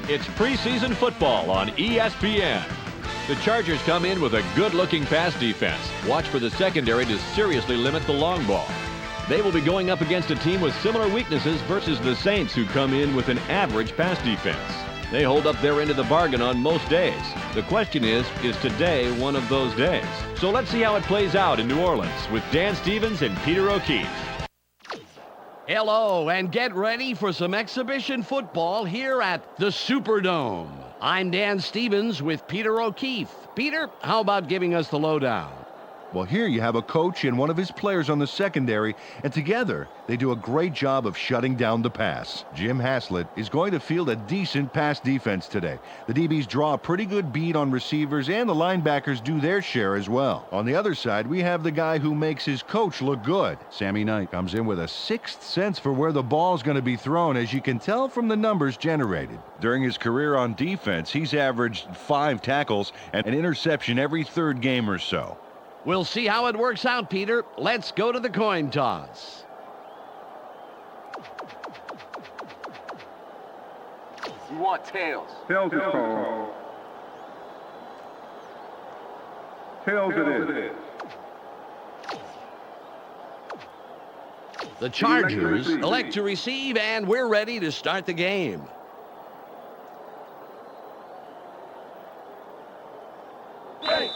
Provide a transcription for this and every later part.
It's preseason football on ESPN. The Chargers come in with a good-looking pass defense. Watch for the secondary to seriously limit the long ball. They will be going up against a team with similar weaknesses versus the Saints, who come in with an average pass defense. They hold up their end of the bargain on most days. The question is today one of those days? So let's see how it plays out in New Orleans with Dan Stevens and Peter O'Keefe. Hello, and get ready for some exhibition football here at the Superdome. I'm Dan Stevens with Peter O'Keefe. Peter, how about giving us the lowdown? Well, here you have a coach and one of his players on the secondary, and together they do a great job of shutting down the pass. Jim Haslett is going to field a decent pass defense today. The DBs draw a pretty good beat on receivers, and the linebackers do their share as well. On the other side, we have the guy who makes his coach look good. Sammy Knight comes in with a sixth sense for where the ball is going to be thrown, as you can tell from the numbers generated. During his career on defense, he's averaged 5 tackles and an interception every third game or so. We'll see how it works out, Peter. Let's go to the coin toss. You want tails. Tails is called. Tails it is. The Chargers elect to receive, and we're ready to start the game. Ready.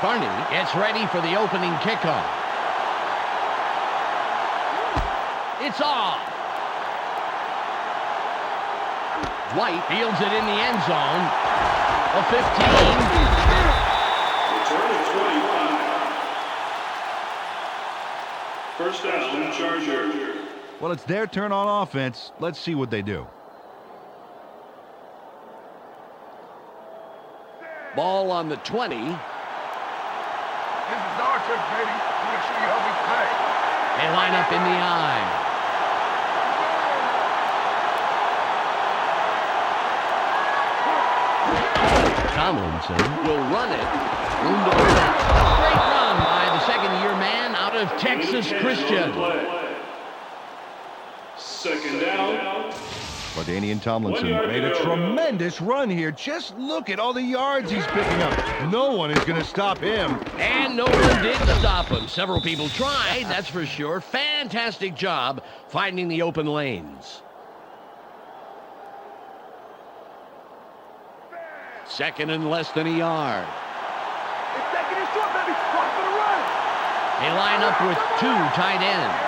Carney gets ready for the opening kickoff. It's off. White fields it in the end zone. A 15. Return of 25. First down, Charger. Well, it's their turn on offense. Let's see what they do. Ball on the 20. This is our turn, baby. Make sure you help me play. They line up in the eye. Tomlinson will run it. Room to the left. Great run by the second-year man out of Texas Christian. Second down. LaDainian Tomlinson made a tremendous run here. Just look at all the yards he's picking up. No one is going to stop him. And no one did stop him. Several people tried, that's for sure. Fantastic job finding the open lanes. Second and less than a yard. It's second and short, baby. Watch for the run. They line up with 2 tight ends.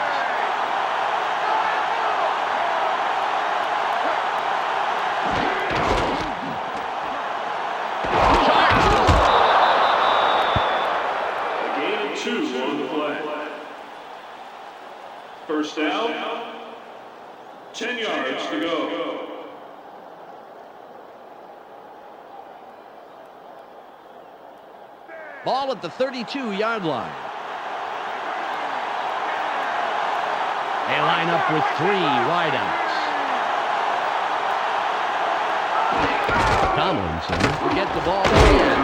A gain of 2 on the play. First down. 10 yards to go. Ball at the 32-yard line. They line up with 3 wideouts. Tomlinson will get the ball in.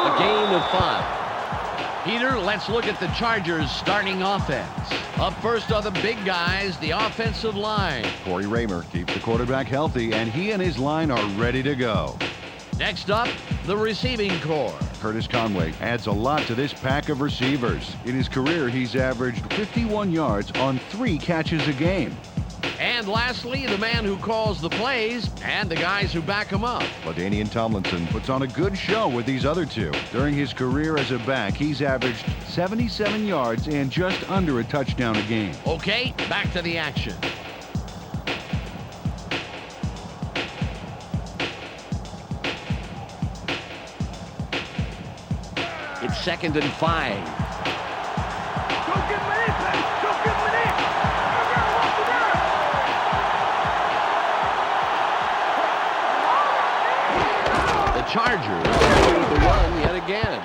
A gain of 5. Peter, let's look at the Chargers' starting offense. Up first are the big guys, the offensive line. Corey Raymer keeps the quarterback healthy, and he and his line are ready to go. Next up, the receiving corps. Curtis Conway adds a lot to this pack of receivers. In his career, he's averaged 51 yards on 3 catches a game. And lastly, the man who calls the plays and the guys who back him up. LaDainian Tomlinson puts on a good show with these other 2. During his career as a back, he's averaged 77 yards and just under a touchdown a game. Okay, back to the action. It's second and 5. Don't get me in, baby. Don't get me in. The Chargers go with the run yet again.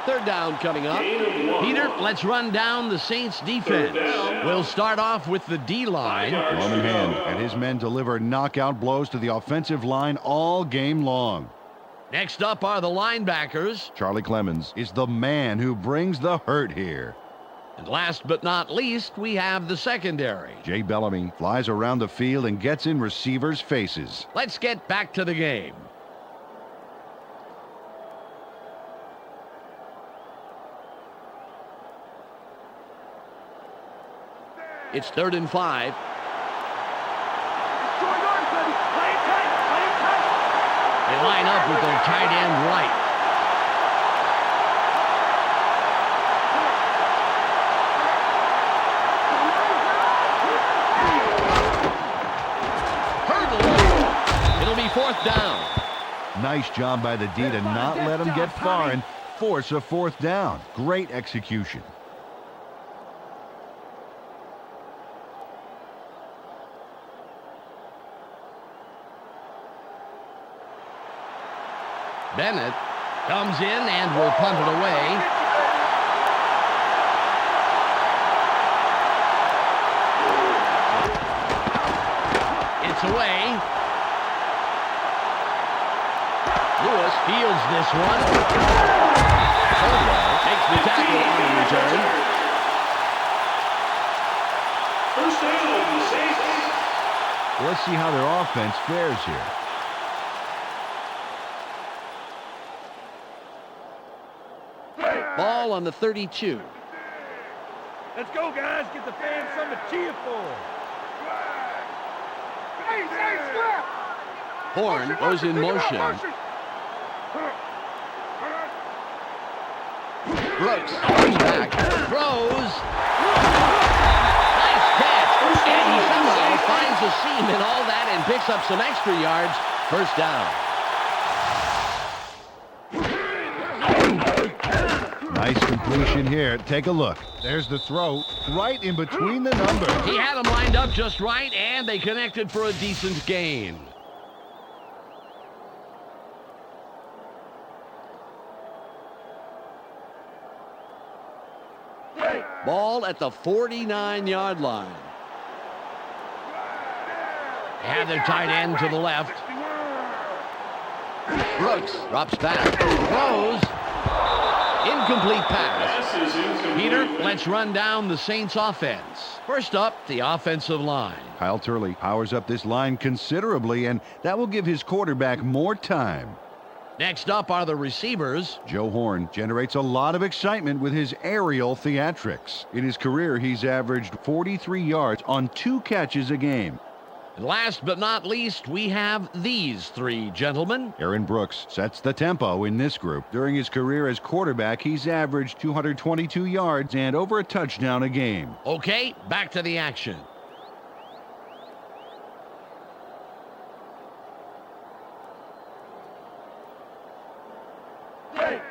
Third down coming up. Peter, let's run down the Saints defense. We'll start off with the D-line. Glove in hand, and his men deliver knockout blows to the offensive line all game long. Next up are the linebackers. Charlie Clemens is the man who brings the hurt here. And last but not least, we have the secondary. Jay Bellamy flies around the field and gets in receivers' faces. Let's get back to the game. It's 3rd and 5. They line up with their tight end right. Hurdle. It'll be 4th down. Nice job by the D to not let him get far and force a 4th down. Great execution. Bennett comes in and will punt it away. It's away. Lewis fields this one. Caldwell takes the tackle on the return. First down, Saints. Let's see how their offense fares here. Ball on the 32. Let's go, guys. Get the fans something to cheer for. Horn goes in motion. Brooks comes back, throws. Nice catch. And he somehow finds a seam in all that and picks up some extra yards. First down. Nice completion here. Take a look. There's the throw right in between the numbers. He had them lined up just right, and they connected for a decent gain. Ball at the 49-yard line. They have their tight end to the left. Brooks drops back, throws. Incomplete pass. Peter, let's run down the Saints offense. First up, the offensive line. Kyle Turley powers up this line considerably, and that will give his quarterback more time. Next up are the receivers. Joe Horn generates a lot of excitement with his aerial theatrics. In his career, he's averaged 43 yards on 2 catches a game. And last but not least, we have these 3 gentlemen. Aaron Brooks sets the tempo in this group. During his career as quarterback, he's averaged 222 yards and over a touchdown a game. Okay, back to the action.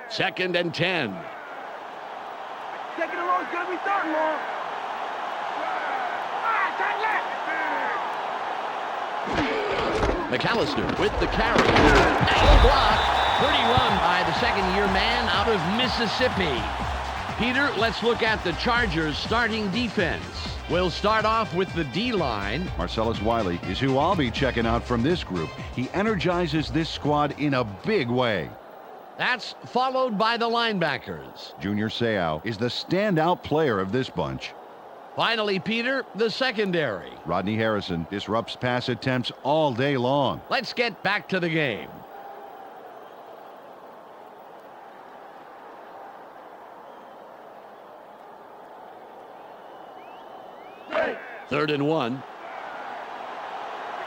Second and 10. Second and long, gonna be 3rd and long. McAllister with the carry. Angle block. Pretty run by the second-year man out of Mississippi. Peter, let's look at the Chargers' starting defense. We'll start off with the D-line. Marcellus Wiley is who I'll be checking out from this group. He energizes this squad in a big way. That's followed by the linebackers. Junior Seau is the standout player of this bunch. Finally, Peter, the secondary. Rodney Harrison disrupts pass attempts all day long. Let's get back to the game. Third and 1.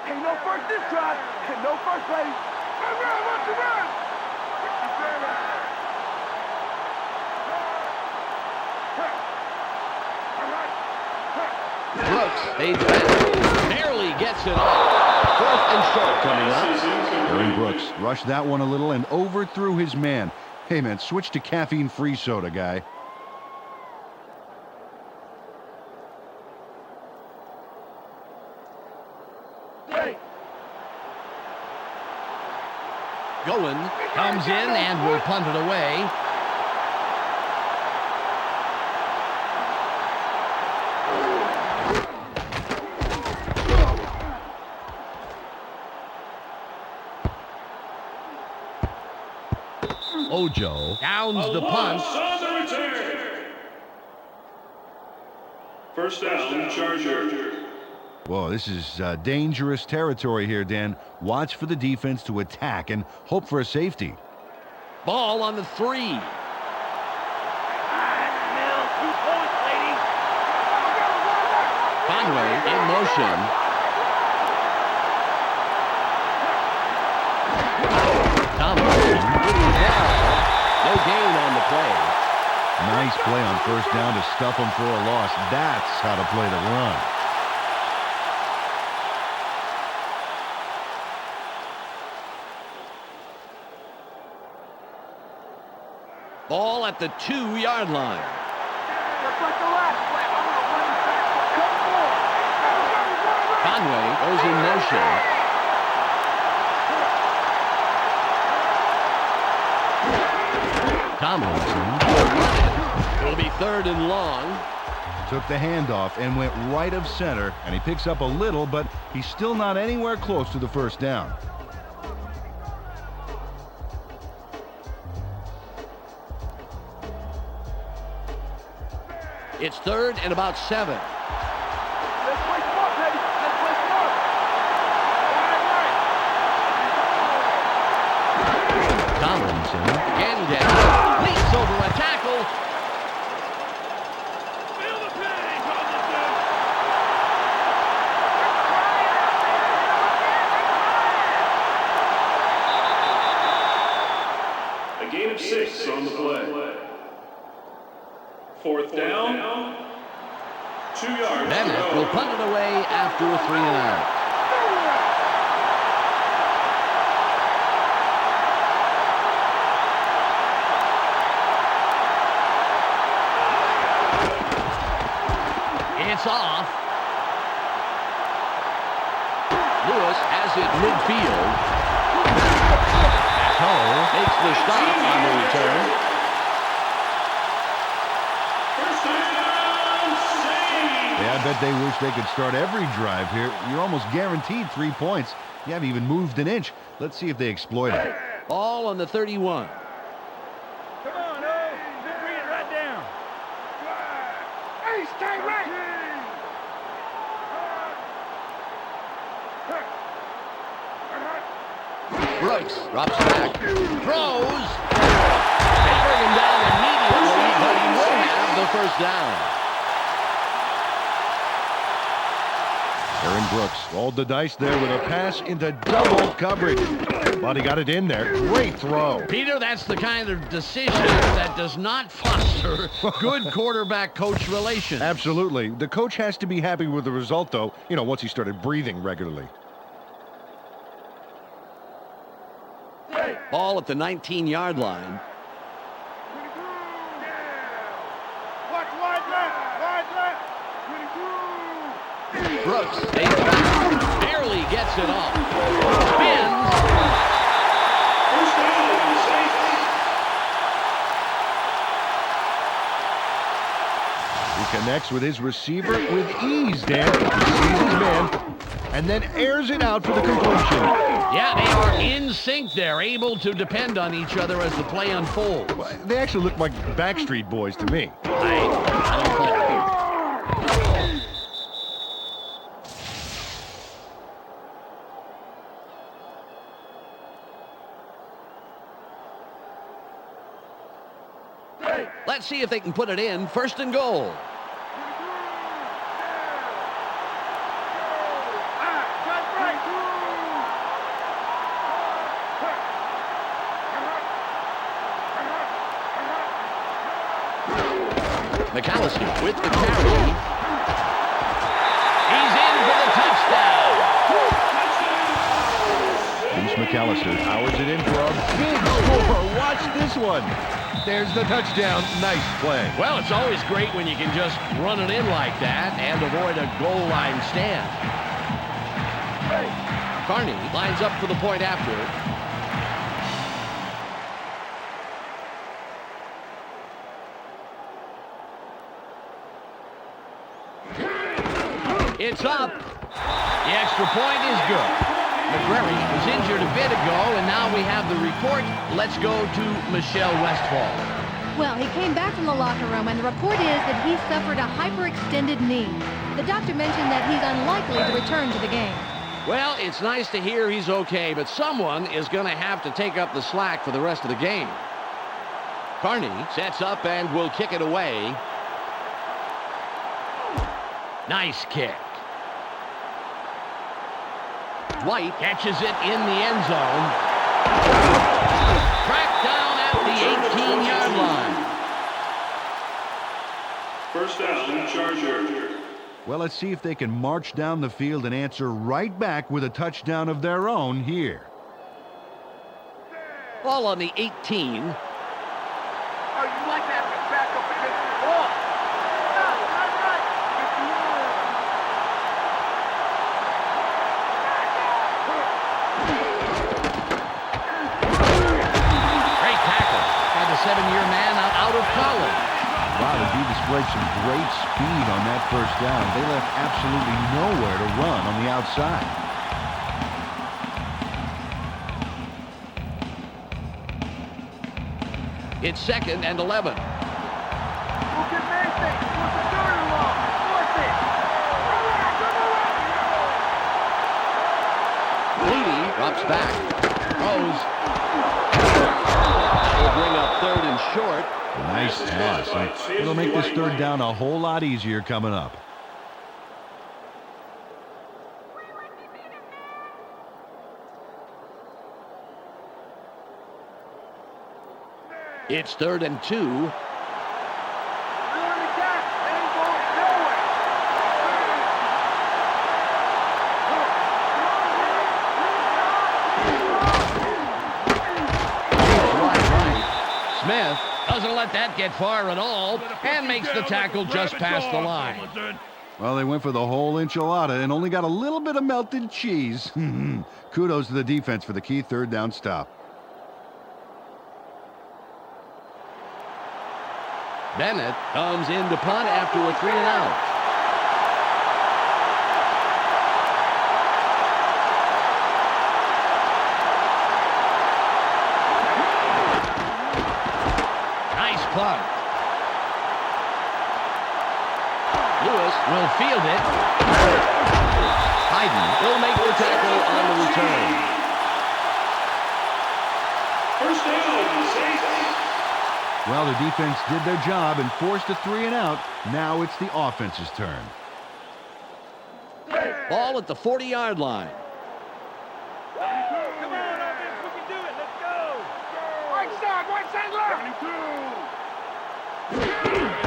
Ain't no first this drive. Ain't no first play. Run. Brooks fades back. Barely gets it off. 4th and short coming up. Aaron Brooks rushed that one a little and overthrew his man. Hey, man, switch to caffeine-free soda, guy. Goen comes in and will punt it away. Ojo downs the punt. First down, Charger. Whoa, this is dangerous territory here, Dan. Watch for the defense to attack and hope for a safety. Ball on the 3. Conway in motion. Tomlinson. No gain on the play. Nice play on first down to stuff them for a loss. That's how to play the run. Ball at the 2-yard line. Conway goes in motion. Tomlinson will run it. It'll be 3rd and long. Took the handoff and went right of center, and he picks up a little, but he's still not anywhere close to the first down. It's 3rd and about 7. Tomlinson again down. Leaps over a tackle. Feel the pain on the field. A gain of 6 on the play. 4th down. 2 yards. Bennett will punt it away after a 3-and-out. It's off. Lewis has it midfield. Cole makes the stop on the return. First down, save. Yeah, I bet they wish they could start every drive here. You're almost guaranteed 3 points. You haven't even moved an inch. Let's see if they exploit it. Ball on the 31. Come on, oh, bring it right down. Hey, stay right. Brooks drops back, throws. They bring him down immediately, but he will have the first down. Aaron Brooks rolled the dice there with a pass into double coverage. But he got it in there. Great throw. Peter, that's the kind of decision that does not foster good quarterback-coach relations. Absolutely. The coach has to be happy with the result, though, once he started breathing regularly. Ball at the 19-yard line. Watch wide left. Brooks stays back, barely gets it off. Spins. First down, safety. He connects with his receiver with ease, Dan. He sees his man and then airs it out for the completion. Yeah, they are in sync. They're able to depend on each other as the play unfolds. They actually look like Backstreet Boys to me. I don't think. Let's see if they can put it in. 1st and goal. McAllister with the carry. He's in for the touchdown. Bruce McAllister powers it in for a big score. Watch this one. There's the touchdown. Nice play. Well, it's always great when you can just run it in like that and avoid a goal line stand. Carney lines up for the point after. It's up. The extra point is good. McCrary was injured a bit ago, and now we have the report. Let's go to Michelle Westfall. Well, he came back from the locker room, and the report is that he suffered a hyperextended knee. The doctor mentioned that he's unlikely to return to the game. Well, it's nice to hear he's okay, but someone is going to have to take up the slack for the rest of the game. Carney sets up and will kick it away. Nice kick. White catches it in the end zone. Tracked down at the 18-yard line. First down, Charger. Well, let's see if they can march down the field and answer right back with a touchdown of their own here. Ball on the 18. Oh, you like to have your back up against the wall. Great tackle by the 7-year man out of college. Wow, the D displayed some great speed on that first down. They left absolutely nowhere to run on the outside. It's 2nd and 11. Look at Mason. What's the third and long? Force it. Leedy drops back. Throws. Will bring up 3rd and short. Nice toss. It'll make this third down a whole lot easier coming up. It's 3rd and 2. Smith doesn't let that get far at all and makes the tackle just past the line. Well, they went for the whole enchilada and only got a little bit of melted cheese. Kudos to the defense for the key third down stop. Bennett comes in to punt after a 3 and out. Nice punt. Lewis will field it. Hayden will make the tackle on the return. First down, Saints. Well, the defense did their job and forced a 3 and out. Now it's the offense's turn. Ball at the 40-yard line. Come on, offense, we can do it. Let's go. Right side left.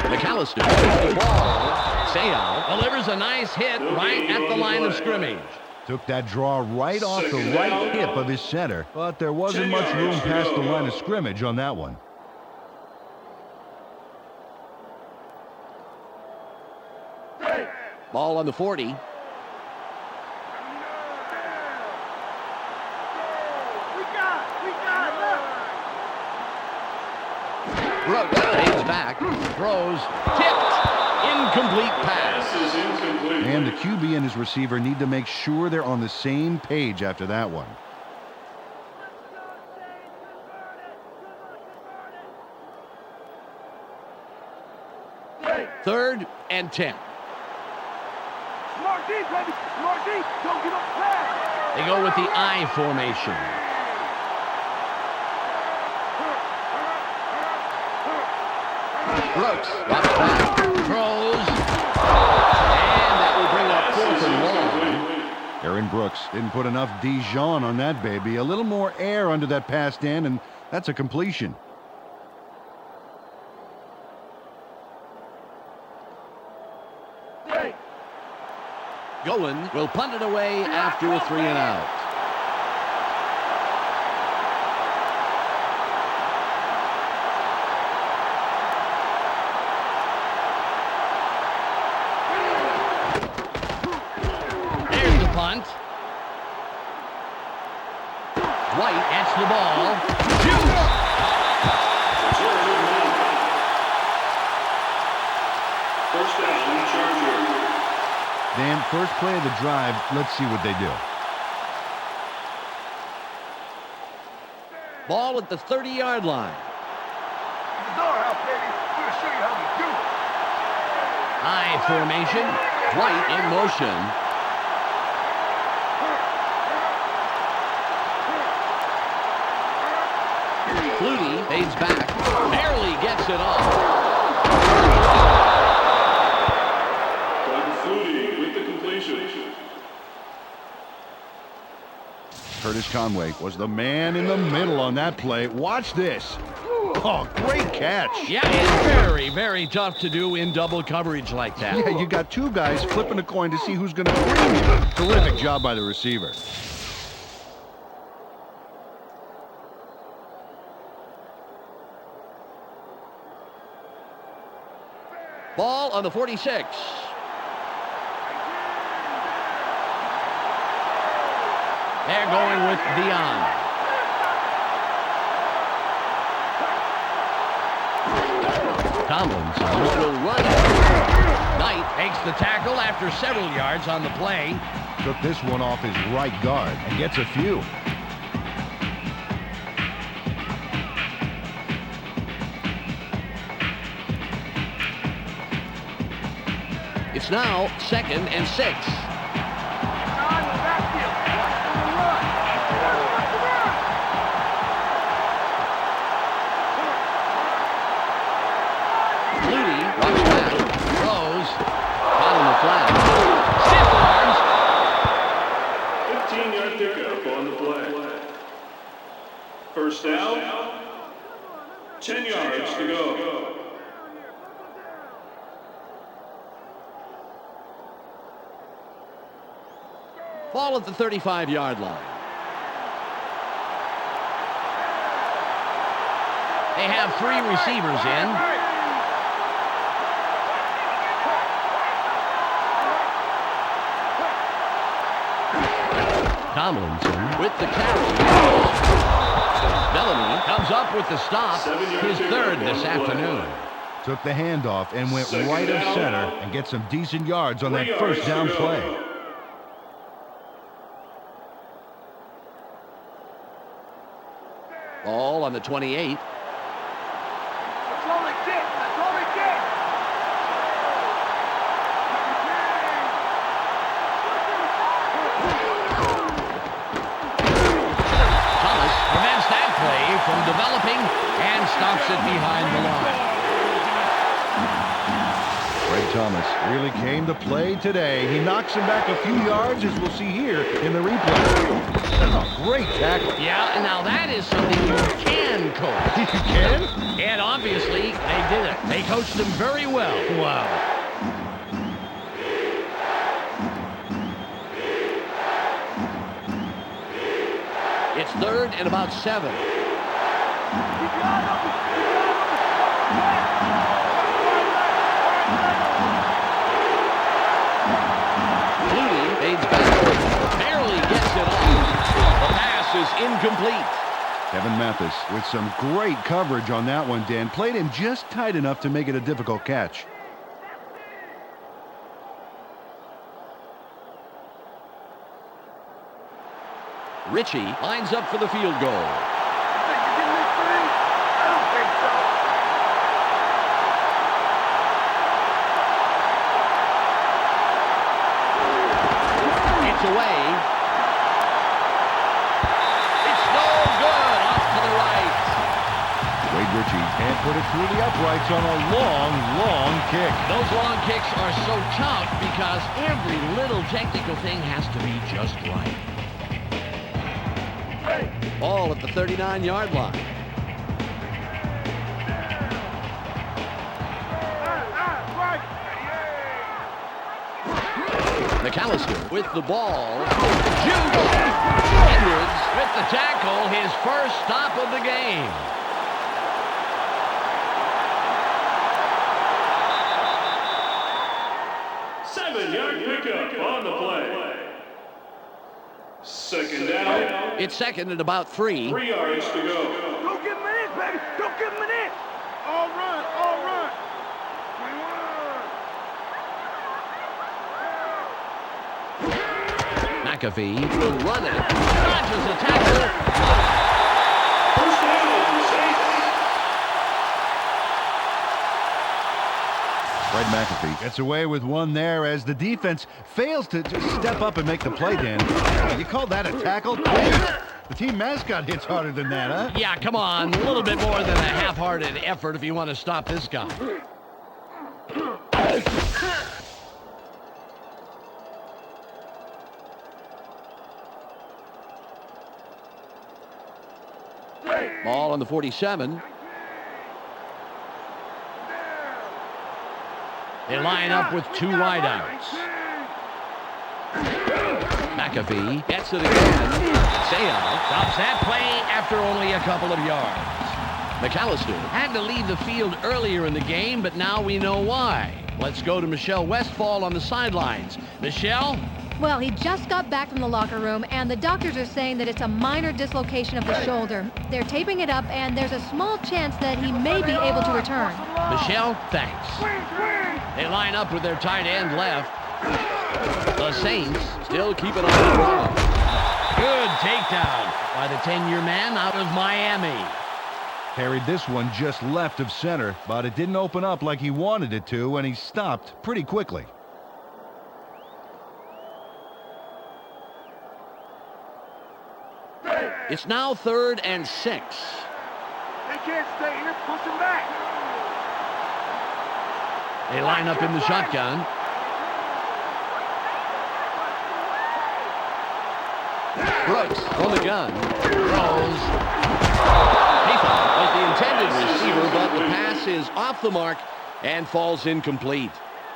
McAllister the ball. Sayal delivers a nice hit right at the line of scrimmage. Took that draw right off the right hip of his center, but there wasn't much room past the line of scrimmage on that one. Ball on the 40. Brooks fades back, throws, tipped, incomplete pass. And the QB and his receiver need to make sure they're on the same page after that one. Third and 10. Smart deep, baby. Smart deep. Don't give up pass. They go with the I formation. Brooks drops back, throws, and that will bring up 4th and long. Aaron Brooks didn't put enough Dijon on that baby. A little more air under that pass, Dan, and that's a completion. Goen will punt it away after a 3 and out. There's the punt. White gets the ball. Shoots. First down, Charger. Dan, first play of the drive, let's see what they do. Ball at the 30-yard line. Door, help. baby. I'm gonna show you how we do it. I formation. White in motion. Flutie fades back. Barely gets it off. Doug Flutie with the completion. Curtis Conway was the man in the middle on that play. Watch this. Oh, great catch. Yeah, it's very, very tough to do in double coverage like that. Yeah, you got two guys flipping a coin to see who's going to fringe you. Terrific job by the receiver. Ball on the 46. They're going with Dion. Tomlinson will run it. Knight takes the tackle after several yards on the play. Took this one off his right guard and gets a few. It's now 2nd and 6. On the backfield. Watch for the run. Watch the run. Flutie walks back, throws, out on the flat. Stiff arms. 15-yard pickup on the play. First down. 10 yards to go. Ball at the 35-yard line. They have 3 receivers in. Tomlinson with the carry. Bellamy comes up with the stop, his 3rd this afternoon. Took the handoff and went right of center and get some decent yards on that first down play. Ball on the 28. That's all it did. That's all it did. Thomas prevents that play from developing and stops it behind the line. Greg Thomas really came to play today. He knocks him back a few yards, as we'll see here in the replay. That's a great tackle. Yeah, and now that is something you can coach. You can? And obviously, they did it. They coached him very well. Wow. It's 3rd and about 7. Flutie fades back. Barely gets it off. The pass is incomplete. Kevin Mathis with some great coverage on that one, Dan. Played him just tight enough to make it a difficult catch. Ritchie lines up for the field goal. It's away. It's no good. Off to the right. Wade Ritchie can't put it through the uprights on a long kick. Those long kicks are so tough because every little technical thing has to be just right. Ball at the 39-yard line. McAllister with the ball. Juice. Edwards with the tackle, his first stop of the game. Seven-yard pickup on the play. Second down. It's 2nd and about 3. 3 yards to go. Don't give him an inch, baby. Don't give him an inch. All run, all run. McAfee will run it. Dodges the tackle. First down, Saints. Fred McAfee gets away with one there as the defense fails to step up and make the play, Dan. You call that a tackle? The team mascot hits harder than that, huh? Yeah, come on. A little bit more than a half-hearted effort if you want to stop this guy. Ball on the 47. They line up with two wideouts. McAfee gets it again. Sayal stops that play after only a couple of yards. McAllister had to leave the field earlier in the game, but now we know why. Let's go to Michelle Westfall on the sidelines. Michelle? Well, he just got back from the locker room, and the doctors are saying that it's a minor dislocation of the shoulder. They're taping it up, and there's a small chance that he may be able to return. Michelle, thanks. They line up with their tight end left. The Saints still keep it on the run. Good takedown by the 10-year man out of Miami. Parried this one just left of center, but it didn't open up like he wanted it to, and he stopped pretty quickly. It's now 3rd and 6. They can't stay here. Push them back. They line up in the shotgun. Brooks on the gun. Throws. Nathan was the intended receiver, but the pass is off the mark and falls incomplete.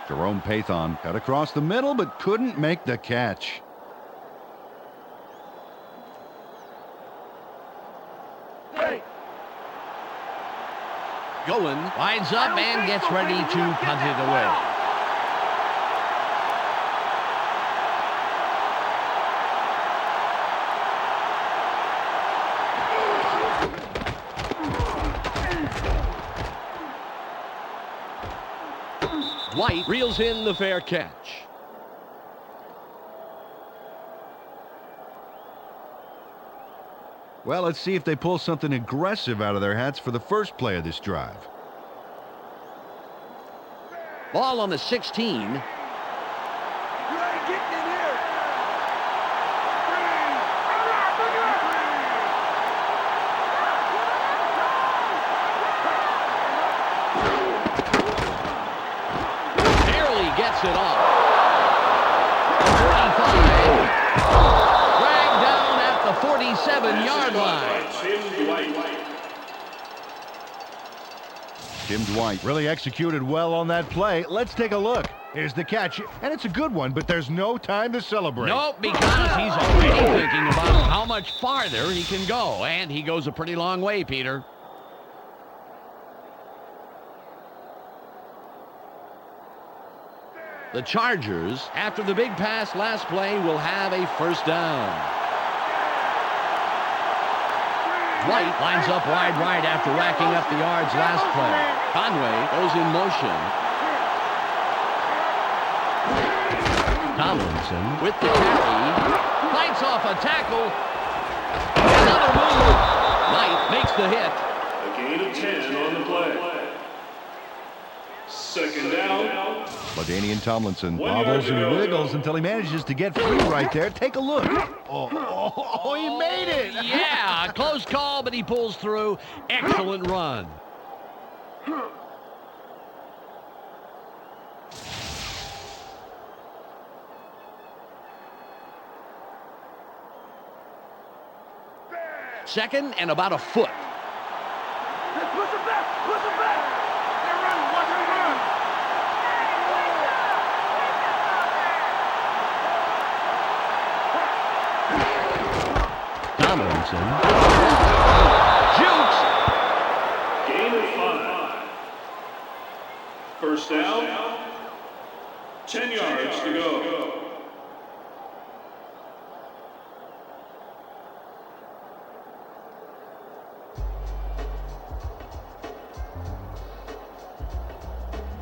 Jerome Pathon cut across the middle, but couldn't make the catch. Goen winds up and gets ready to punt it away. White reels in the fair catch. Well, let's see if they pull something aggressive out of their hats for the first play of this drive. Ball on the 16. You ain't getting in here. Barely gets it off. The 45. Dragged down at the 47-yard line. Jim Dwight really executed well on that play. Let's take a look. Here's the catch, and it's a good one, but there's no time to celebrate. Nope, because he's already thinking about how much farther he can go, and he goes a pretty long way, Peter. The Chargers, after the big pass last play, will have a first down. White lines up wide right after racking up the yards last play. Conway goes in motion. Tomlinson with the carry. Fights off a tackle. Another move. Knight makes the hit. A gain of 10 on the play. Second down. LaDainian Tomlinson wobbles and wiggles until he manages to get free right there. Take a look. Oh, he made it. Yeah, close call, but he pulls through. Excellent run. Second and about a foot. Hey, push them back. Push them back. They're running. Watch them run. Tomlinson shoots. Gain of 5. First down. 10 yards to go.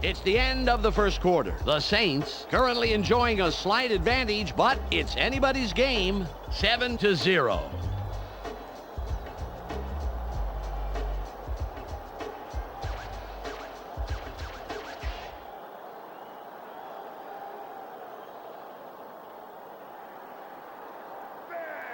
It's the end of the first quarter. The Saints currently enjoying a slight advantage, but it's anybody's game, 7-0.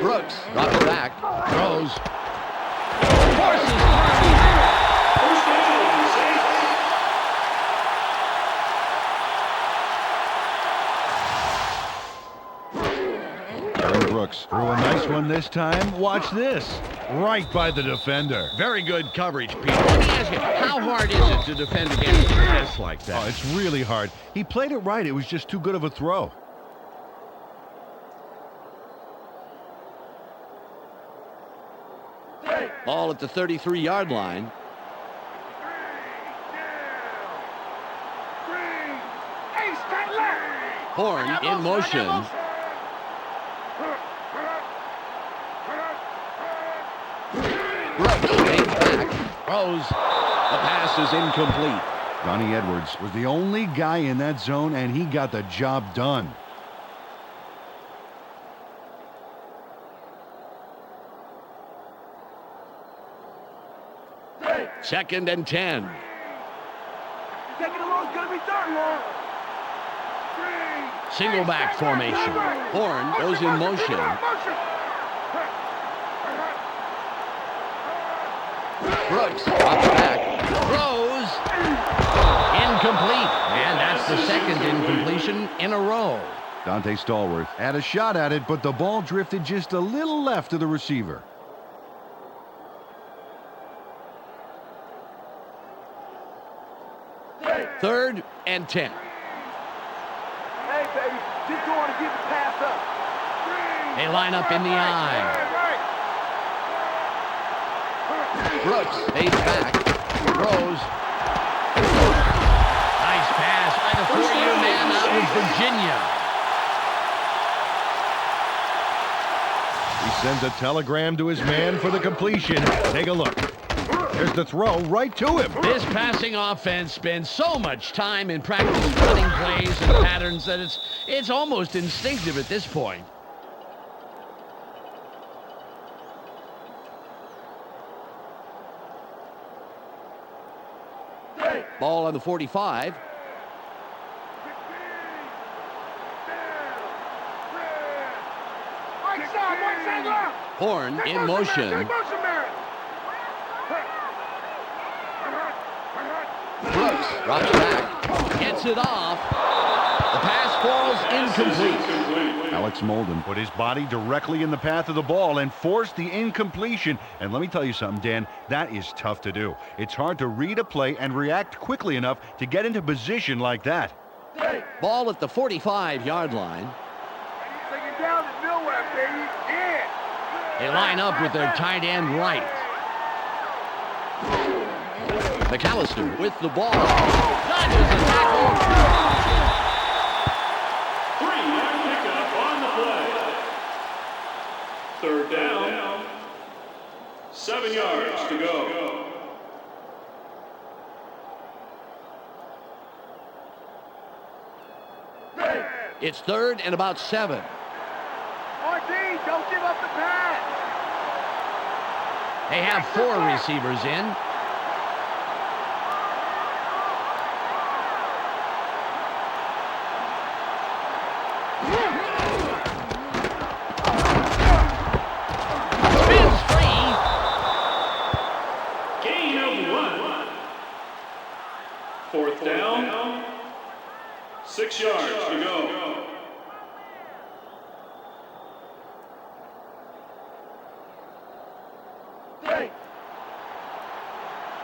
Brooks drops back, throws, forces through. First down, Saints. Aaron Brooks threw a nice one this time. Watch this. Right by the defender. Very good coverage, Pete. Let me ask you, how hard is it to defend against a pass like that? Oh, it's really hard. He played it right. It was just too good of a throw. Ball at the 33-yard line. Horn in motion. Brooks takes back, throws. The pass is incomplete. Donnie Edwards was the only guy in that zone, and he got the job done. Second and 10. Second and long's gonna be third long. Single back formation. Horn goes in motion. Brooks drops back, throws, incomplete, and that's the second incompletion in a row. Dante Stallworth had a shot at it, but the ball drifted just a little left of the receiver. Third and 10. Hey, baby, just go on and get the pass up. They line up in the eye. Brooks stays back, throws. Nice pass by the 4-year man out of Virginia. He sends a telegram to his man for the completion. Take a look. There's the throw right to him. This passing offense spends so much time in practice running plays and patterns that it's almost instinctive at this point. Ball on the 45. Horn in motion. Brooks drops back, gets it off. The pass falls incomplete. Alex Molden put his body directly in the path of the ball and forced the incompletion. And let me tell you something, Dan, that is tough to do. It's hard to read a play and react quickly enough to get into position like that. Ball at the 45-yard line. They line up with their tight end right. McAllister with the ball. Dodges the tackle. 3-yard pickup on the play. Third down. 7 yards to go. It's third and about 7. RD, don't give up the pass. They have 4 receivers in. Spins free. Gain of 1. Fourth down. 6 yards to go.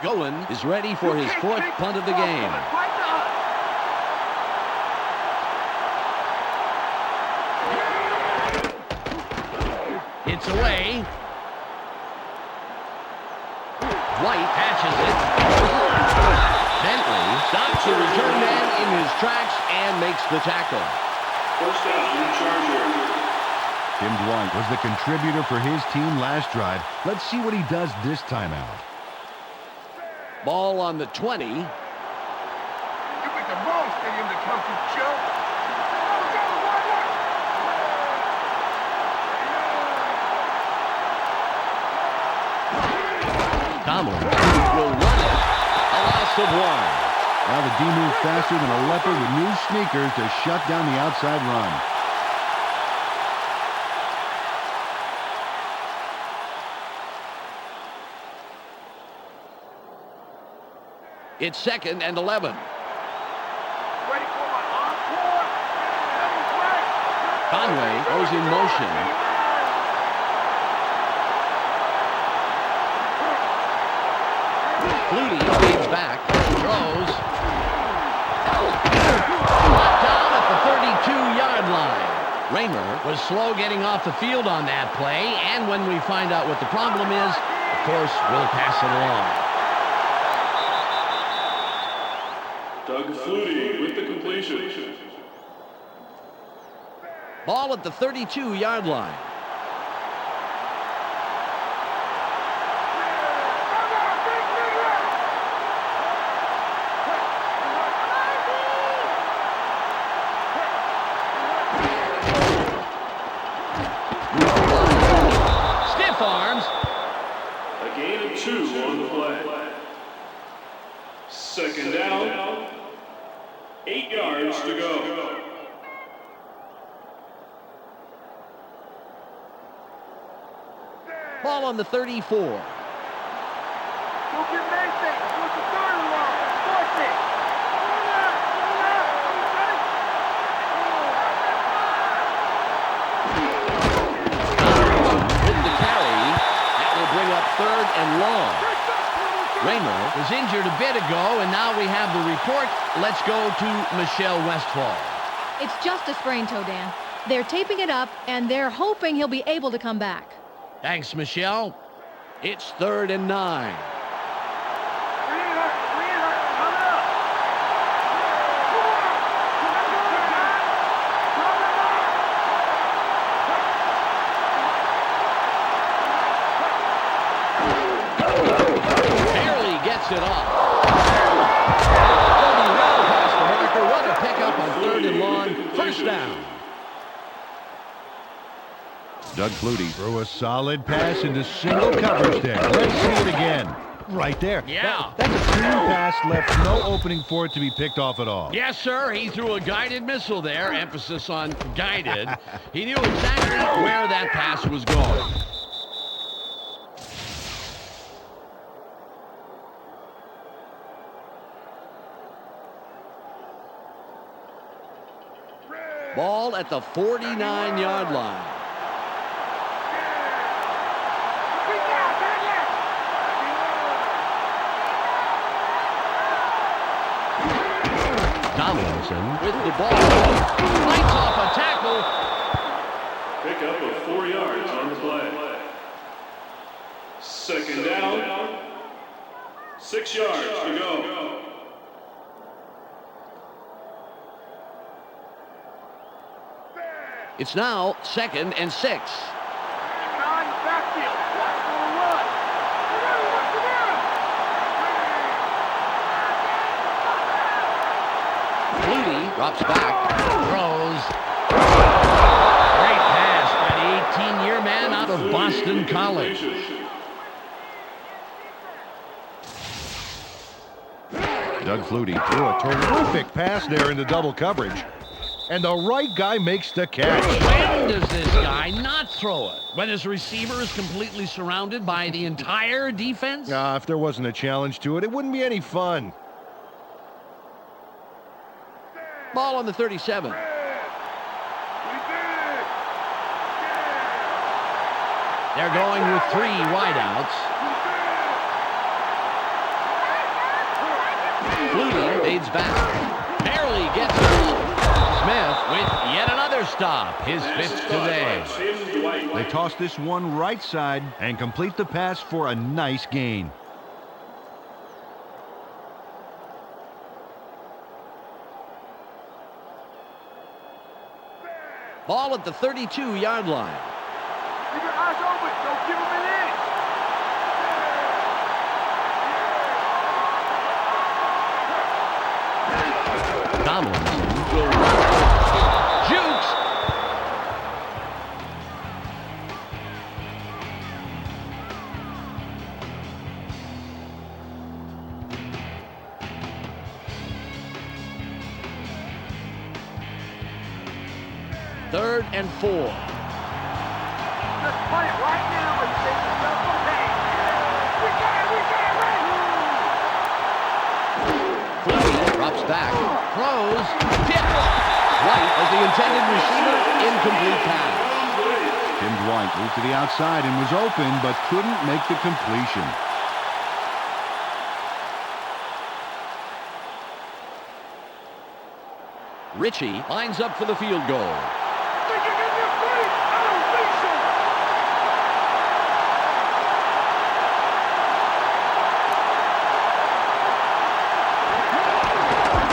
Goen is ready for his 4th punt of the game. It's away. White patches it. Bentley stops the return man in his tracks and makes the tackle. First down, Chargers. Tim Dwight was the contributor for his team last drive. Let's see what he does this time out. Ball on the 20. You picked the wrong stadium to come to, Joe. Tomlin will run it. A loss of 1. Now the D moved faster than a leopard with new sneakers to shut down the outside run. It's 2nd and 11. Ready for my encore? Conway goes in motion. Flutie leads back, throws. Brought down at the 32-yard line. Raymer was slow getting off the field on that play, and when we find out what the problem is, of course, we'll pass it along. Doug Flutie with the completion. Ball at the 32-yard line. Stiff arms. A gain of 2 on the play. 2nd down. 8 yards to go. Ball on the 34. Go get Mason. What's the third and long? Force it. With the carry, that will bring up 3rd and long. Raymer was injured a bit ago, and now we have the report. Let's go to Michelle Westfall. It's just a sprained toe, Dan. They're taping it up, and they're hoping he'll be able to come back. Thanks, Michelle. It's 3rd and 9. Barely gets it off. Well past the marker. What a pickup on 3rd and long. First down. Doug Flutie threw a solid pass into single coverage there. Let's see it again. Right there. Yeah. That's a clean pass, left no opening for it to be picked off at all. Yes, sir. He threw a guided missile there. Emphasis on guided. He knew exactly where that pass was going. Ball at the 49-yard line. Tomlinson with the ball. Fights off a tackle. Pick up of 4 yards on the play. 2nd down. 6 yards to go. It's now 2nd and 6. Flutie drops back, throws. Great pass by the 18-year man out of Boston College. Doug Flutie threw a terrific pass there into double coverage. And the right guy makes the catch. When does this guy not throw it? When his receiver is completely surrounded by the entire defense? If there wasn't a challenge to it, it wouldn't be any fun. Ball on the 37. They're going with 3 wideouts. Flutie fades back. Barely gets it. Smith with yet another stop. His 5th today. They toss this one right side and complete the pass for a nice gain. Ball at the 32-yard line. Keep your eyes open. Don't give him an inch. Tomlinson will jukes. Third and 4. Just play it right now and take yourself some pain. We got it, right. back. Throws. Tipped. White as the intended receiver. Incomplete pass. Tim Dwight moved to the outside and was open, but couldn't make the completion. Ritchie lines up for the field goal.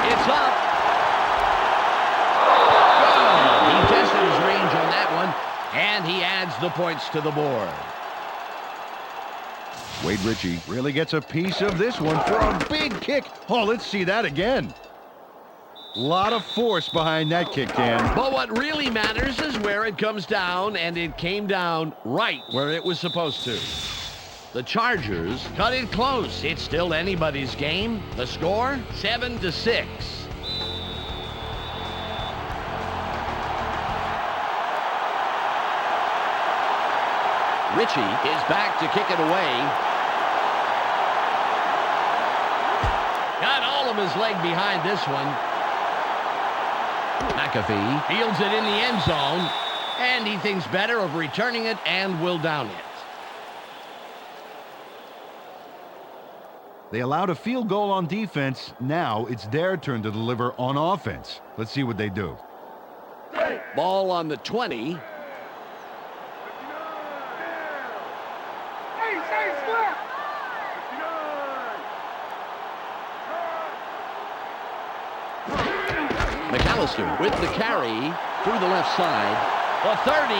It's up. Oh, he tested his range on that one, and he adds the points to the board. Wade Ritchie really gets a piece of this one for a big kick. Oh, let's see that again. Lot of force behind that kick, Dan. But what really matters is where it comes down, and it came down right where it was supposed to. The Chargers cut it close. It's still anybody's game. The score, 7-6. Ritchie is back to kick it away. Got all of his leg behind this one. McAfee fields it in the end zone, and he thinks better of returning it and will down it. They allowed a field goal on defense. Now it's their turn to deliver on offense. Let's see what they do. Ball on the 20. McAllister with the carry through the left side. The 30.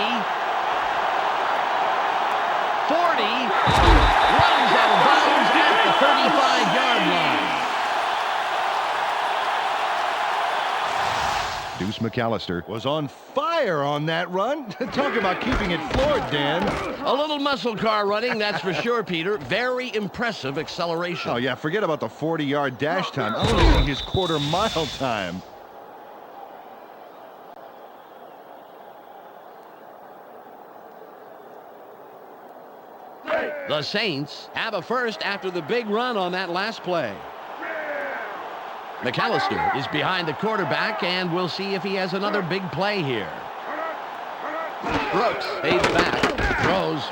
40. Runs out of bounds at the 35-yard line. Deuce McAllister was on fire on that run. Talk about keeping it floored, Dan. A little muscle car running, that's for sure, Peter. Very impressive acceleration. Oh, yeah, forget about the 40-yard dash time. I want to see his quarter-mile time. The Saints have a first after the big run on that last play. McAllister is behind the quarterback, and we'll see if he has another big play here. Brooks fades back, throws.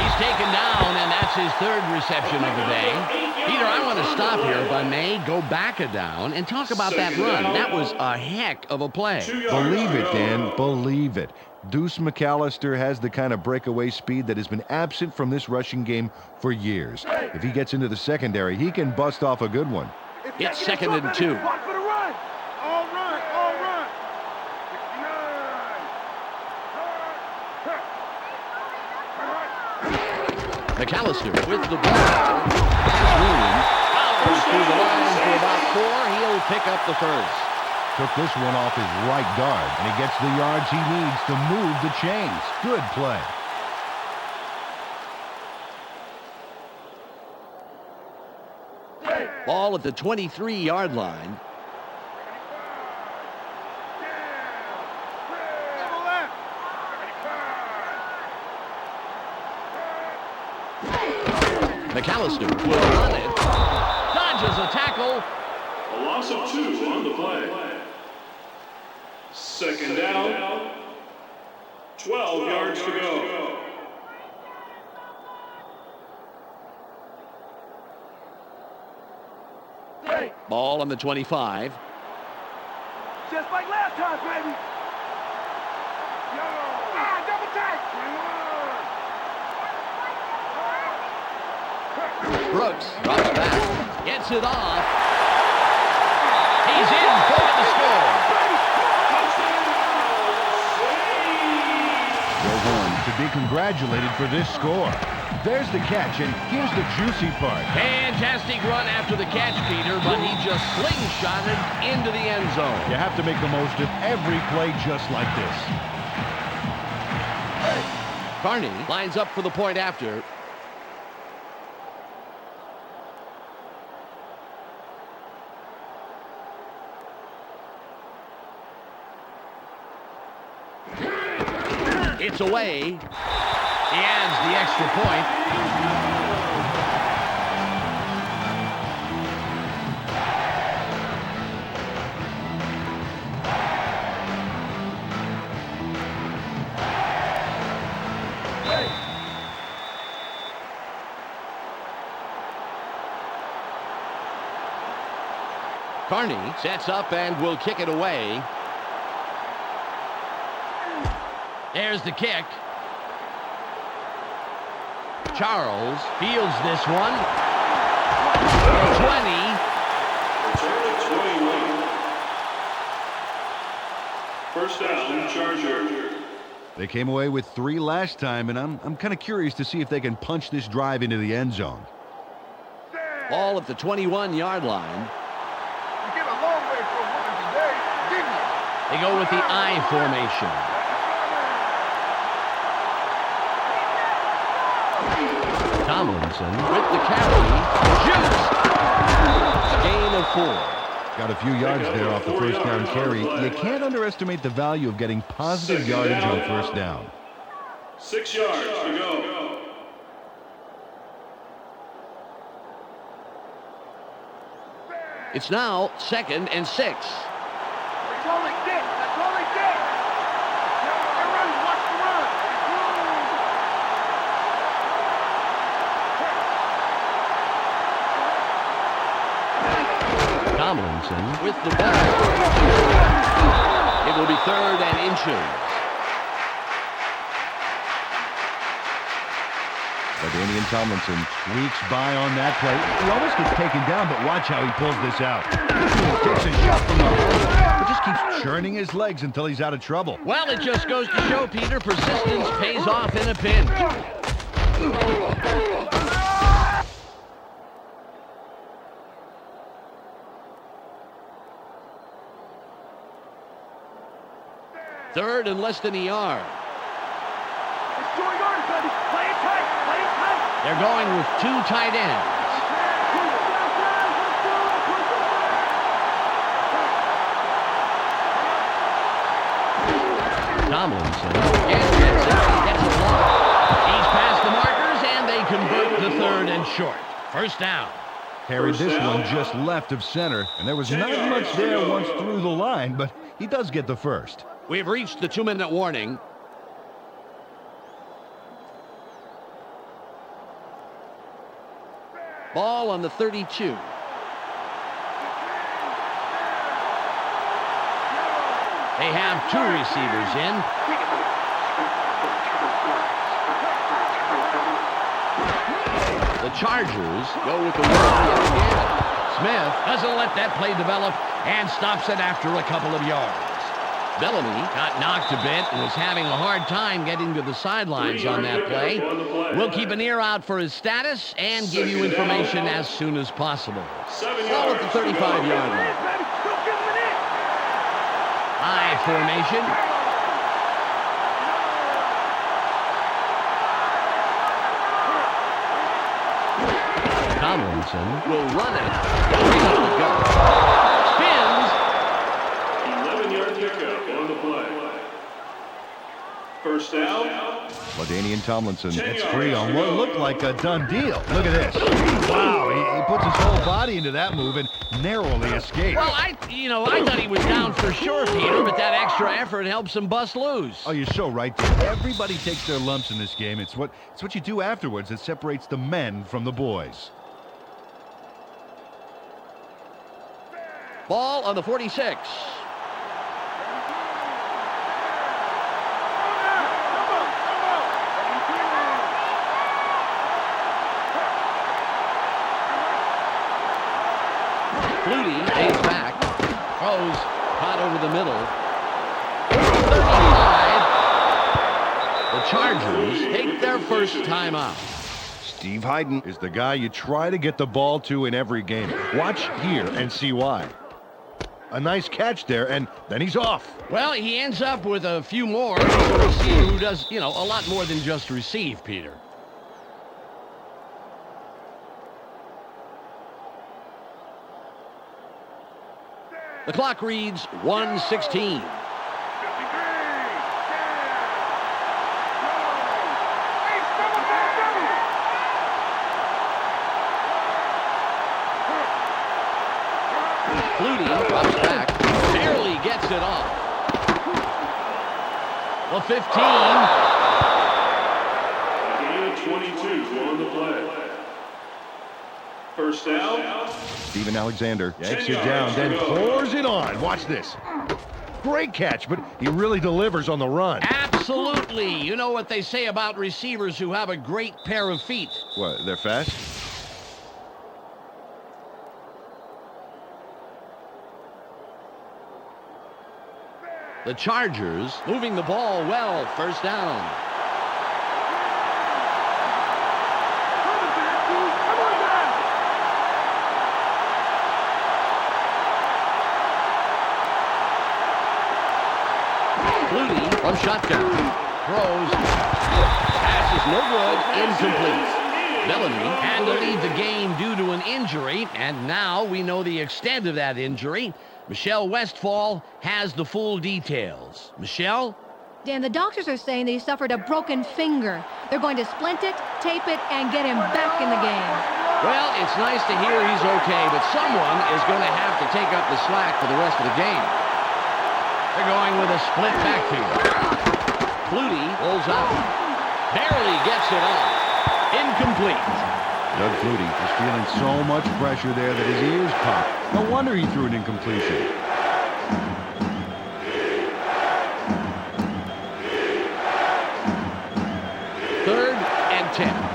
He's taken down, and that's his third reception of the day. Peter, I want to stop here, if I may, go back a down, and talk about that run. That was a heck of a play. Believe it, Dan. Believe it. Deuce McAllister has the kind of breakaway speed that has been absent from this rushing game for years. If he gets into the secondary, he can bust off a good one. It's 2nd and 2. McAllister with the ball. Follows through the line for about 4. He'll pick up the first. Took this one off his right guard, and he gets the yards he needs to move the chains. Good play. Ball at the 23-yard line. McAllister will run it. Dodges a tackle. A loss of 2 on the play. 2nd down. 12 yards to go. Ball on the 25. Just like last time, baby. Double tight. Brooks drops back. Gets it off. He's in for the score. Joe Horn to be congratulated for this score. There's the catch, and here's the juicy part. Fantastic run after the catch, Peter, but he just slingshotted into the end zone. You have to make the most of every play just like this. Carney lines up for the point after. It's away. He adds the extra point. Carney sets up and will kick it away. There's the kick. Charles fields this one. 20. Return of 21. First down, Charger. They came away with 3 last time, and I'm kind of curious to see if they can punch this drive into the end zone. Ball at the 21-yard line. You get a long way for a woman today, didn't you? They go with the I formation. Tomlinson with the carry. Shoots! Gain of 4. Got a few yards there off the first down carry. You can't underestimate the value of getting positive yardage on first down. 6 yards to go. It's now 2nd and 6. That's all they did. That's all they did. They're running. Watch the run. Tomlinson with the ball. It will be 3rd and inches. LaDainian Tomlinson squeaks by on that play. He almost gets taken down, but watch how he pulls this out. Takes a shot from the hole, but just keeps churning his legs until he's out of trouble. Well, it just goes to show, Peter, persistence pays off in a pinch. Third and less than a yard. It's 2 yards, buddy. Play it tight. Play it tight. They're going with 2 tight ends. Tomlinson gets a block. He's past the markers, and they convert the 3rd and short. First down. Carried this one just left of center, and there was not much there once through the line, but he does get the first. We've reached the 2-minute warning. Ball on the 32. They have 2 receivers in. The Chargers go with the run yet again. Smith doesn't let that play develop and stops it after a couple of yards. Bellamy got knocked a bit and was having a hard time getting to the sidelines on that play. We'll keep an ear out for his status and give you information as soon as possible. Ball at the 35-yard line. I formation. Tomlinson will run it. Spins. 11-yard pickup on the play. First down. LaDainian Tomlinson gets free on what looked like a done deal. Look at this. Wow, he puts his whole body into that move and narrowly escapes. Well, I thought he was down for sure, Peter, but that extra effort helps him bust loose. Oh, you're so right there. Everybody takes their lumps in this game. It's what you do afterwards that separates the men from the boys. Ball on the 46. Flutie stays back. Throws caught over the middle. 35. The Chargers take their first time out. Steve Hayden is the guy you try to get the ball to in every game. Watch here and see why. A nice catch there, and then he's off. Well, he ends up with a few more. So we'll see who does, a lot more than just receive, Peter. The clock reads 1:16. Flutie drops back, barely gets it off. The 15. Gain of 22 on the play. First down. Steven Alexander takes it down, then pours it on. Watch this. Great catch, but he really delivers on the run. Absolutely. You know what they say about receivers who have a great pair of feet. What, they're fast? The Chargers moving the ball well. First down. Flutie from shotgun. Throws. Pass is no good. Incomplete. Bellamy had to leave the game due to an injury, and now we know the extent of that injury. Michelle Westfall has the full details. Michelle? Dan, the doctors are saying that he suffered a broken finger. They're going to splint it, tape it, and get him back in the game. Well, it's nice to hear he's okay, but someone is going to have to take up the slack for the rest of the game. They're going with a split backfield. Flutie rolls out. Barely gets it off. Incomplete. Doug Flutie is feeling so much pressure there that his ears pop. No wonder he threw an incompletion. Third and 10.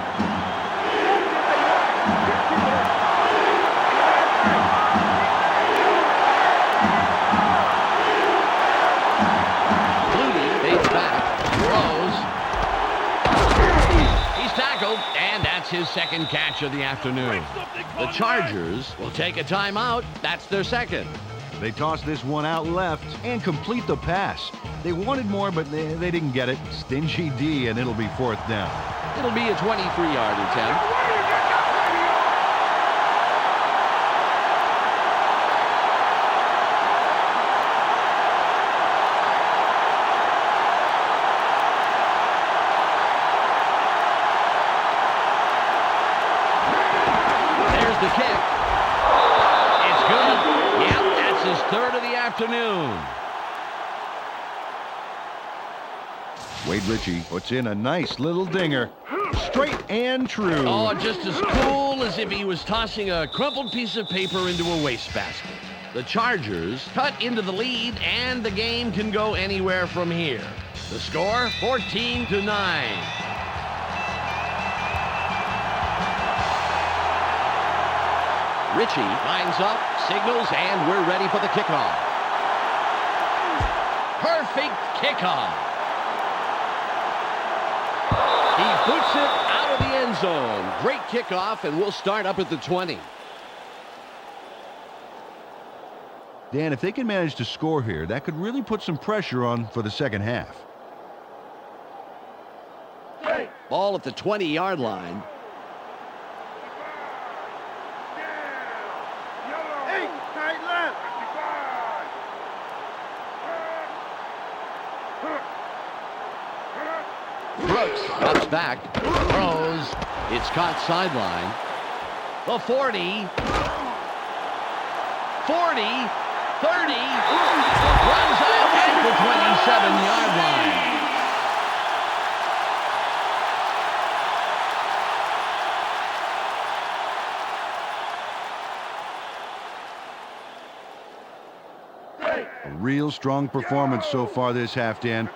Flutie fades back, throws. He's tackled, and that's his second catch of the afternoon. The Chargers will take a timeout. That's their second. They toss this one out left and complete the pass. They wanted more, but they didn't get it. Stingy D, and it'll be fourth down. It'll be a 23-yard attempt. There's the kick. It's good. Yep, that's his third of the afternoon. Wade Ritchie puts in a nice little dinger. Straight and true. Oh, just as cool as if he was tossing a crumpled piece of paper into a wastebasket. The Chargers cut into the lead, and the game can go anywhere from here. The score, 14-9. Ritchie lines up, signals, and we're ready for the kickoff. Perfect kickoff. He puts it out of the end zone. Great kickoff, and we'll start up at the 20. Dan, if they can manage to score here, that could really put some pressure on for the second half. Ball at the 20-yard line. Hey, tight left. Brooks cuts back, throws. It's caught sideline. The 40, 40, 30, runs out at the 27-yard line. A real strong performance so far this half, Dan.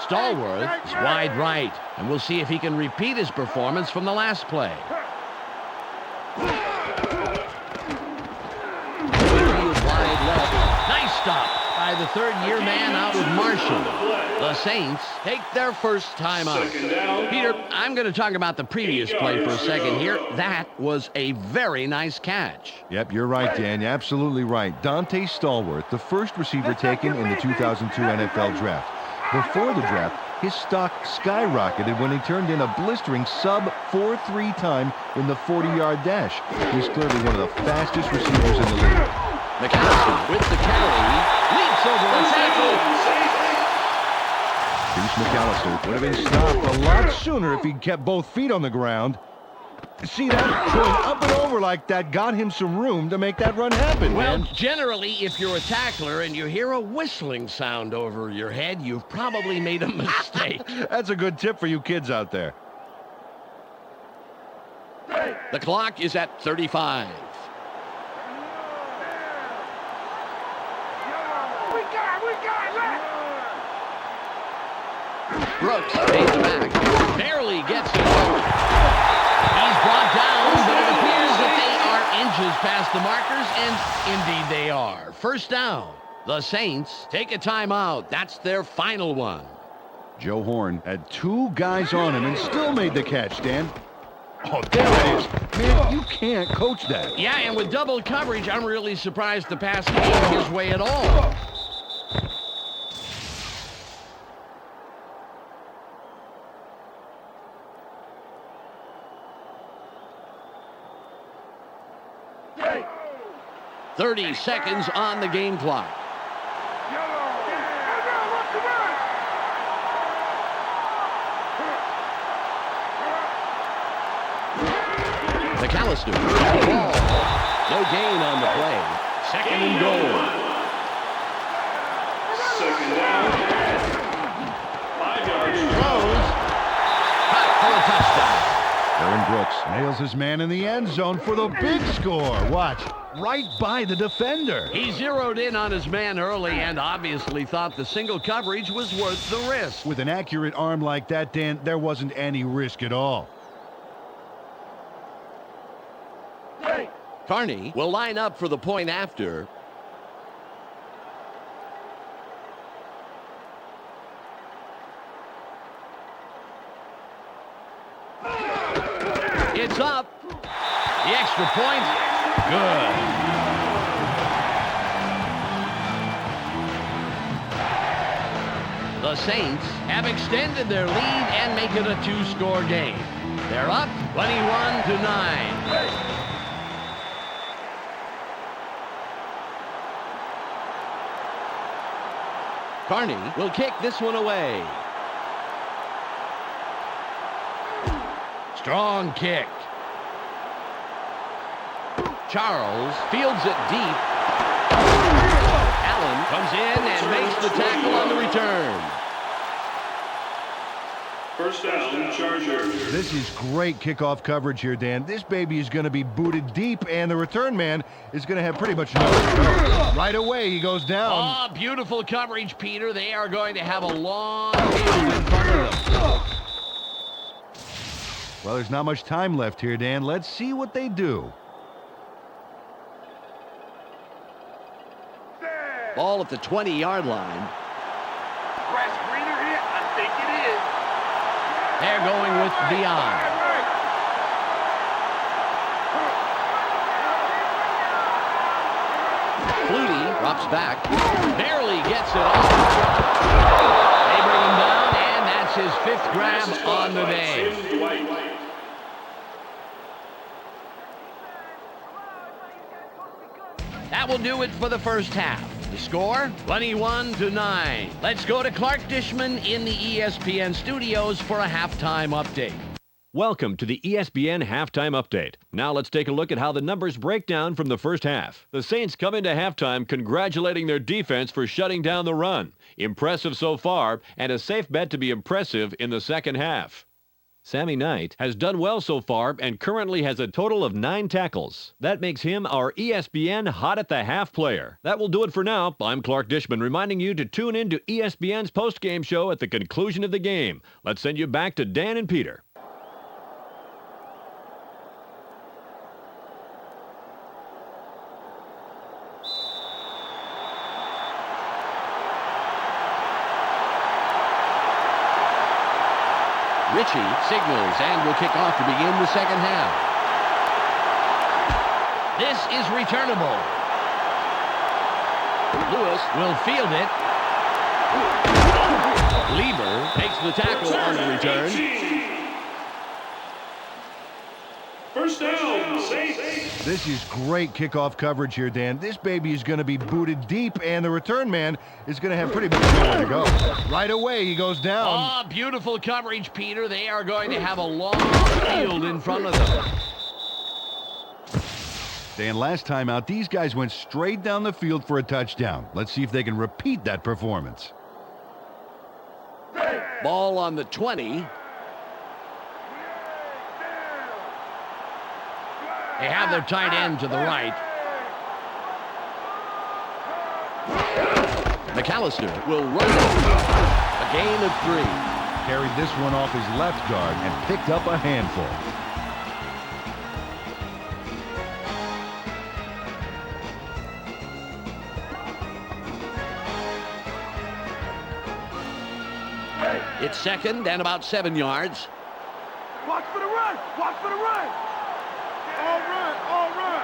Stallworth is wide right, and we'll see if he can repeat his performance from the last play. Field wide left. Nice stop by the third-year man out with Marshall. The Saints take their first time out. Second down. Peter, I'm going to talk about the previous play for a second here. That was a very nice catch. Yep, you're right, Dan. You're absolutely right. Dante Stallworth, the first receiver taken in the 2002 NFL Draft. Before the draft, his stock skyrocketed when he turned in a blistering sub-4.3 time in the 40-yard dash. He's clearly one of the fastest receivers in the league. McAllister with the carry, leaps over a tackle. Reese McAllister would have been stopped a lot sooner if he'd kept both feet on the ground. See that? Going up and over like that got him some room to make that run happen, Well, man. generally, if you're a tackler and you hear a whistling sound over your head, you've probably made a mistake. That's a good tip for you kids out there. Hey, The clock is at 35. We got left. Brooks fades back. Barely gets it. He's brought down, but it appears that they are inches past the markers, and indeed they are. First down. The Saints take a timeout. That's their final one. Joe Horn had 2 guys on him and still made the catch, Dan. Oh, there it is. Man, you can't coach that. Yeah, and with double coverage, I'm really surprised the pass came his way at all. Hey. 30 seconds on the game clock. McAllister. Ball. No gain on the play. Second and goal. Second down. 5 yards. Throws. Caught for a touchdown. Aaron Brooks nails his man in the end zone for the big score. Watch. Right by the defender. He zeroed in on his man early and obviously thought the single coverage was worth the risk. With an accurate arm like that, Dan, there wasn't any risk at all. Carney will line up for the point after. It's up. The extra point. Good. The Saints have extended their lead and make it a 2-score game. They're up 21-9. Carney will kick this one away. Strong kick. Charles fields it deep. Allen comes in and makes the tackle on the return. First down, Chargers. This is great kickoff coverage here, Dan. This baby is going to be booted deep, and the return man is going to have pretty much nowhere to go. Right away, he goes down. Oh, beautiful coverage, Peter. They are going to have a long field in front of them. Well, there's not much time left here, Dan. Let's see what they do. Ball at the 20-yard line. Grass greener here? I think it is. They're going with Dion. Flutie drops back. Barely gets it off. They bring him down, and that's his 5th grab on the day. That will do it for the first half. The score, 21-9. Let's go to Clark Dishman in the ESPN studios for a halftime update. Welcome to the ESPN Halftime Update. Now let's take a look at how the numbers break down from the first half. The Saints come into halftime congratulating their defense for shutting down the run. Impressive so far, and a safe bet to be impressive in the second half. Sammy Knight has done well so far and currently has a total of 9 tackles. That makes him our ESPN Hot at the Half player. That will do it for now. I'm Clark Dishman reminding you to tune in to ESPN's post-game show at the conclusion of the game. Let's send you back to Dan and Peter. Ritchie signals and will kick off to begin the second half. This is returnable. Lewis will field it. Lieber takes the tackle on the return. First down, Saints. This is great kickoff coverage here, Dan. This baby is going to be booted deep, and the return man is going to have pretty much nowhere to go. Right away, he goes down. Oh, beautiful coverage, Peter. They are going to have a long field in front of them. Dan, last time out, these guys went straight down the field for a touchdown. Let's see if they can repeat that performance. Ball on the 20. They have their tight end to the right. McAllister will run it. A gain of 3. Carried this one off his left guard and picked up a handful. It's second and about 7 yards. Watch for the run. Watch for the run. All run. All run.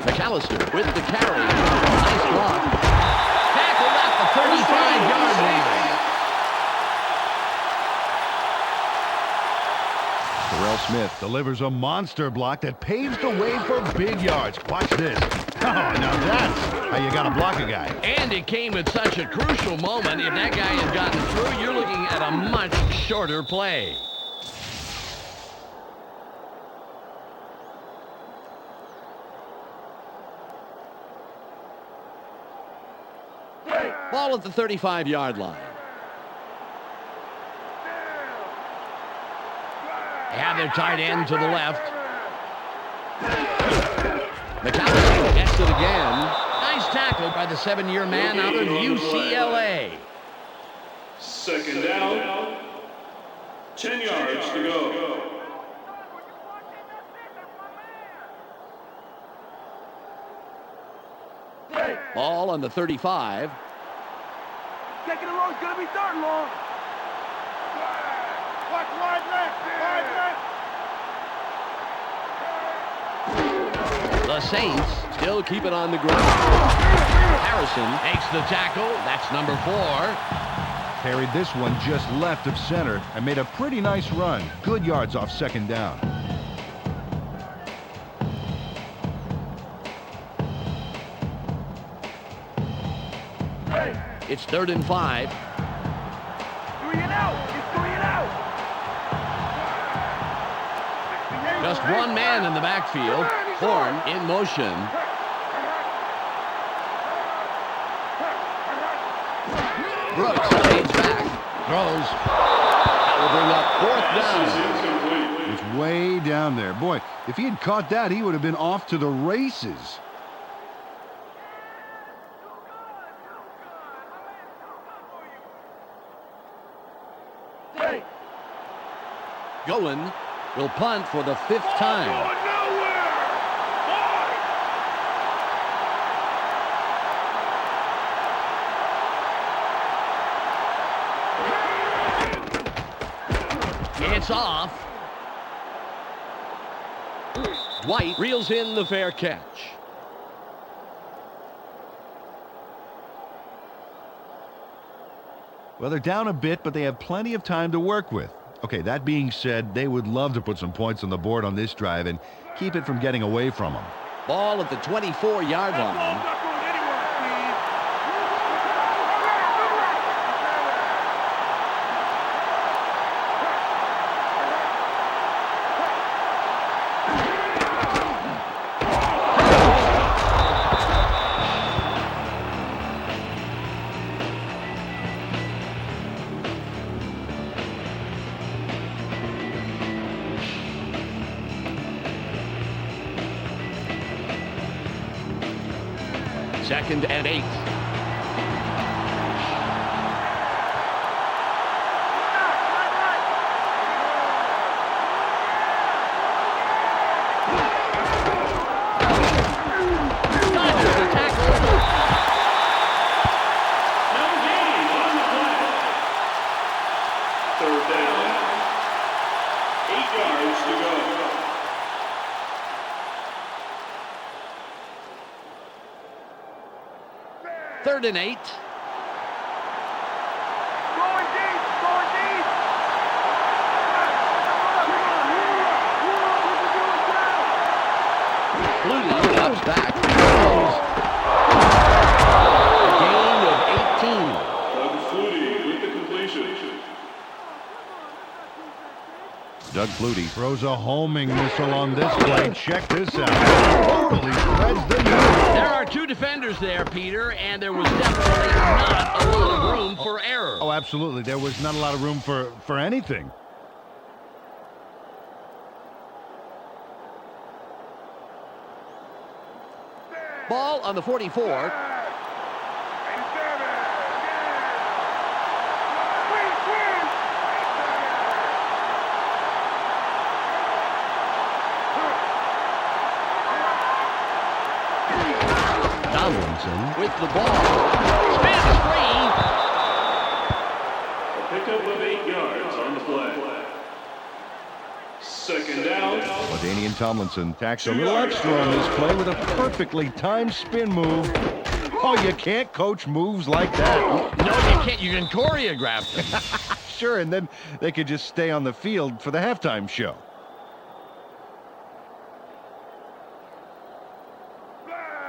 McAllister with the carry. Nice block. Tackled at the 35-yard line. Terrell Smith delivers a monster block that paves the way for big yards. Watch this. Oh, now that's how you got to block a guy. And it came at such a crucial moment. If that guy had gotten through, you're looking at a much shorter play. Ball at the 35-yard line. They have their tight end to the left. McAllister gets it again. Nice tackle by the 7-year man out of UCLA. Second down. 10 yards to go. Ball on the 35. Taking the long. It's going to be third long. Watch wide left. Wide left. The Saints still keep it on the ground. Harrison makes the tackle. That's number 4. Carried this one just left of center and made a pretty nice run. Good yards off second down. It's 3rd and 5. 3 and out. It's 3 and out. Just one man in the backfield. Horn in motion. Brooks fades back. Throws. That will bring up 4th down. It's way down there. Boy, if he had caught that, he would have been off to the races. Goen will punt for the 5th time. It's off. White reels in the fair catch. Well, they're down a bit, but they have plenty of time to work with. Okay, that being said, they would love to put some points on the board on this drive and keep it from getting away from them. Ball at the 24-yard line. Second and 8. Third down. 8 yards to go. Third and 8. Going deep. Going deep. Flutie drops back. A gain of 18. Doug Flutie with the completion. Doug Flutie throws a homing missile on this play. Check this out. Totally spreads the There are 2 defenders. defenders there, Peter, and there was definitely not a lot of room for error. Oh, absolutely. There was not a lot of room for anything. Ball on the 44. Tomlinson with the ball. Spins free. A pickup of 8 yards on the play. Second down. LaDainian Tomlinson tacks a little extra on this play with a perfectly timed spin move. Oh, you can't coach moves like that. No, you can't. You can choreograph them. Sure, and then they could just stay on the field for the halftime show.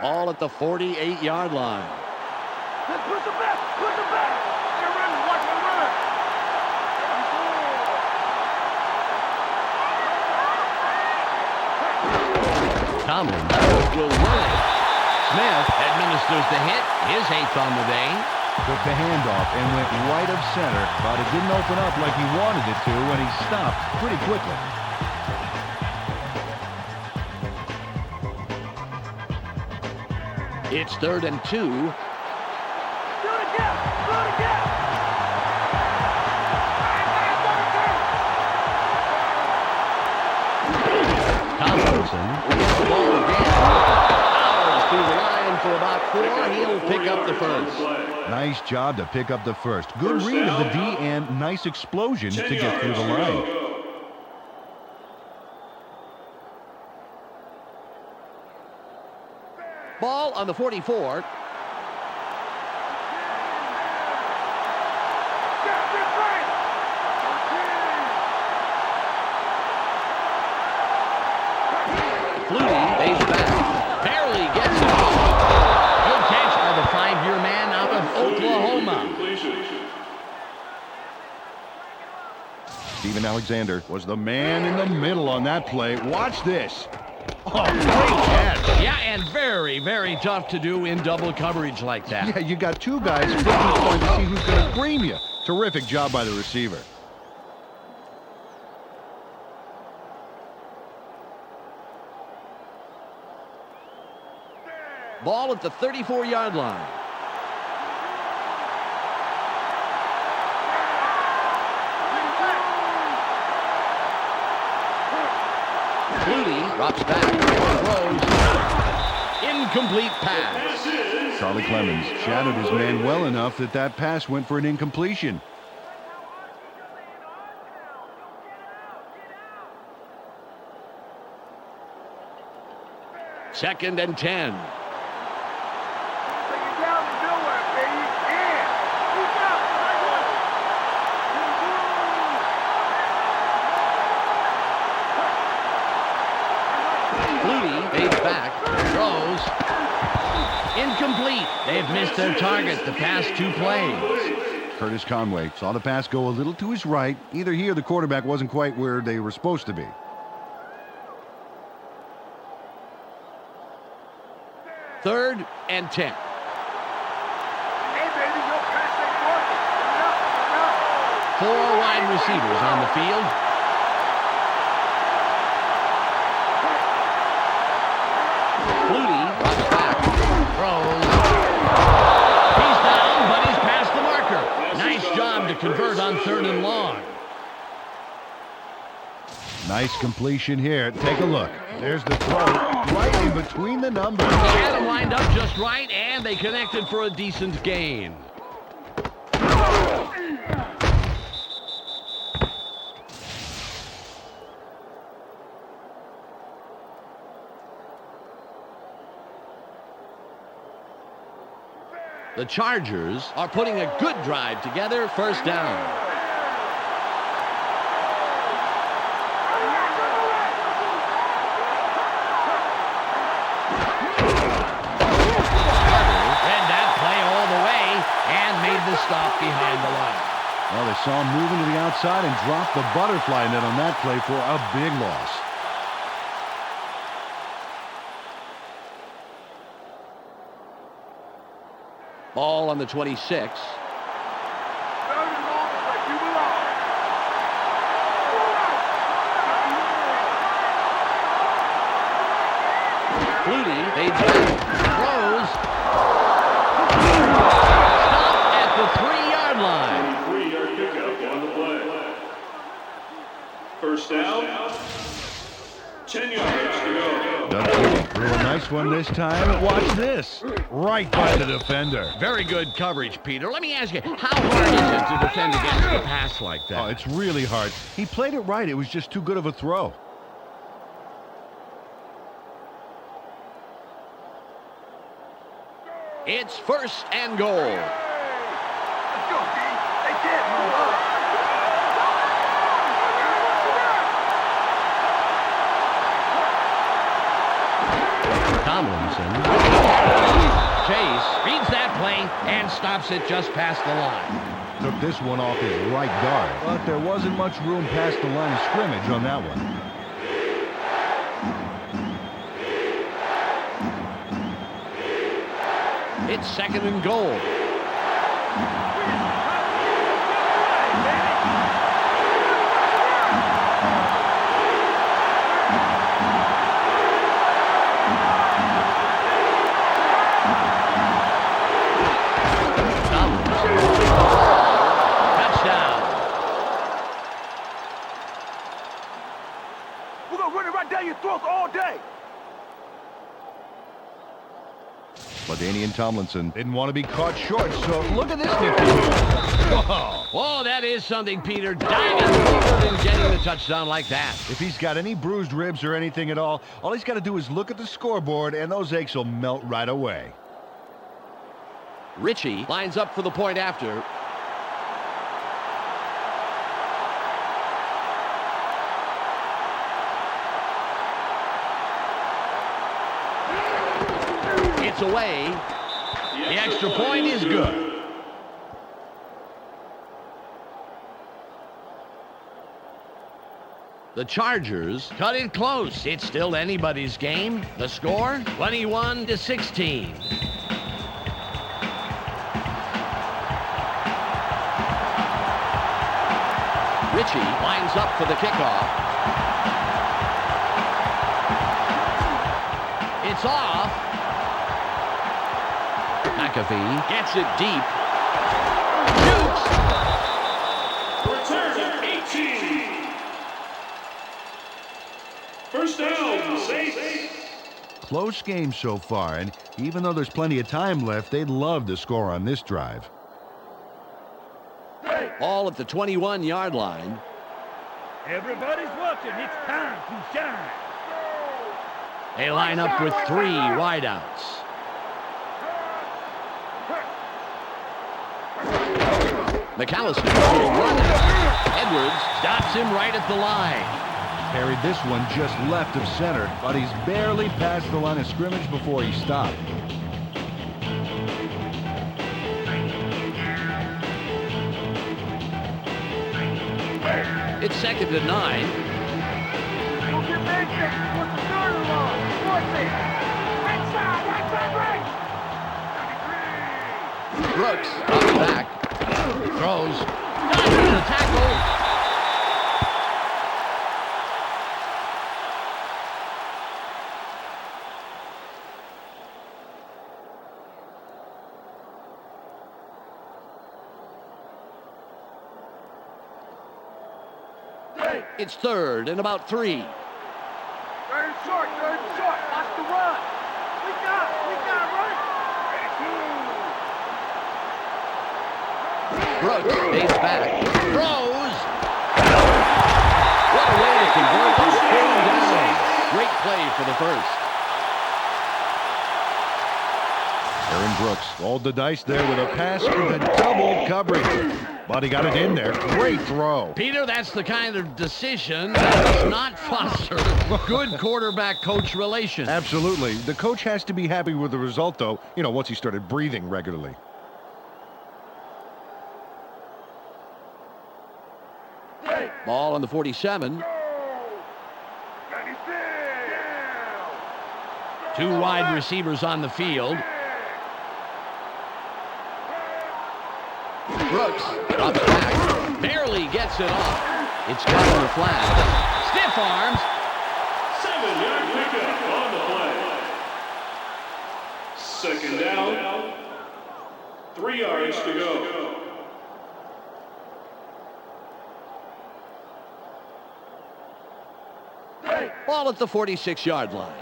All at the 48-yard line. Push it back! Push it back! They're running! Watch them run! Tomlin will run it. Smith administers the hit, his 8th on the day. Took the handoff and went right of center, but it didn't open up like he wanted it to, and he stopped pretty quickly. It's 3rd and 2. Do it again! Do it again! Tomlinson gets the ball again. Powers through the line for about 4. He'll pick up the first. Nice job to pick up the first. Good read of the D and nice explosion to get through the line. Ball on the 44. Flutie stays back. Barely gets it. Good catch by the 5-year man out of Oklahoma. Steven Alexander was the man in the middle on that play. Watch this. Oh, great catch. Yeah, and very, very tough to do in double coverage like that. Yeah, you got 2 guys flipping the coin to see who's going to cream you. Terrific job by the receiver. Ball at the 34-yard line. Flutie drops back, throws. Incomplete pass. Charlie Clemens shadowed his man well enough that that pass went for an incompletion. Second and 10. Take it down and do it, baby. Yeah! Keep up! Flutie fades back, throws. Incomplete. They've missed their target the past 2 plays. Curtis Conway saw the pass go a little to his right. Either he or the quarterback wasn't quite where they were supposed to be. Third and 10. Hey, baby, your pass ain't working. Come on, 4 wide receivers on the field. Flutie drops back, throws. He's down, but he's past the marker. Nice job to convert on 3rd and long. Nice completion here. Take a look. There's the throw right in between the numbers. He had him lined up just right, and they connected for a decent gain. The Chargers are putting a good drive together. First down. Read that play all the way and made the stop behind the line. Well, they saw him moving to the outside and dropped the butterfly net on that play for a big loss. Ball on the 26. Flutie fades back, throws. Stop at the 3-yard line. 3-yard pickup on the play. First down, 10 yards to go. Dunphy threw a nice one this time. Watch this. Right by the defender. Very good coverage, Peter. Let me ask you, how hard is it to defend against a pass like that? Oh, it's really hard. He played it right. It was just too good of a throw. It's first and goal. Let's go, D. They can't move up. Tomlinson. Chase reads that play and stops it just past the line. Took this one off his right guard, but there wasn't much room past the line of scrimmage on that one. It's second and goal. Touchdown. We're going to run it right down your throats all day. But Danian Tomlinson didn't want to be caught short, so look at this nifty move. Whoa. Whoa, that is something, Peter. Diving forward and getting the touchdown like that. If he's got any bruised ribs or anything at all he's got to do is look at the scoreboard, and those aches will melt right away. Ritchie lines up for the point after. It's away. The extra point is good. The Chargers cut it close. It's still anybody's game. The score, 21-16. Ritchie lines up for the kickoff. It's off. McAfee gets it deep. Shoots. Return at 18. First down, Saints. Close game so far, and even though there's plenty of time left, they'd love to score on this drive. All at the 21-yard line. Everybody's watching. It's time to shine. They line up with 3 wideouts. McAllister will run it. Edwards stops him right at the line. Parried this one just left of center, but he's barely past the line of scrimmage before he stopped. It's second and 9. Go get basic. What's the third along? Force it. Right side, right. Brooks on the back. Throws. Dodges the tackle. It's third and about 3. Third and short. Watch the run. We got right. Brooks stays back. Throws. What a way to convert on 4th down. Great play for the first. Aaron Brooks rolled the dice there with a pass into double coverage. But he got it in there. Great throw. Peter, that's the kind of decision that does not foster good quarterback-coach relations. Absolutely. The coach has to be happy with the result, though, once he started breathing regularly. Ball on the 47. 2 wide receivers on the field. Brooks drops back. Barely gets it off. It's caught on the flag. Stiff arms. 7-yard pickup on the play. Second down. 3 yards to go. Ball at the 46-yard line.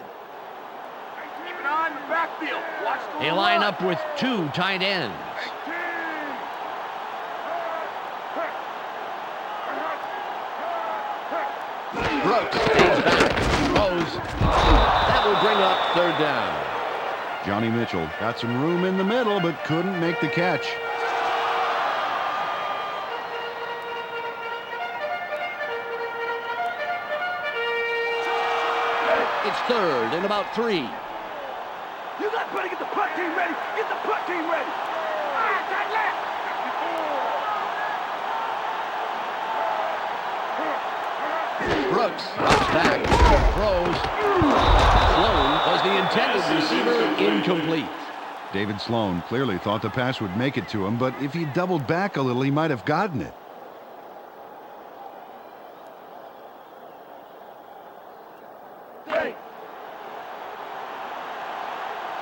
Keep an eye on the backfield. Watch the They line up with 2 tight ends. Brooks stays back. Throws. That will bring up 3rd down. Johnny Mitchell got some room in the middle, but couldn't make the catch. It's 3rd and about 3. You got better get the punt team ready. Get the punt team ready. Brooks drops back. Throws. Sloan was the intended receiver. Incomplete. David Sloan clearly thought the pass would make it to him, but if he doubled back a little, he might have gotten it.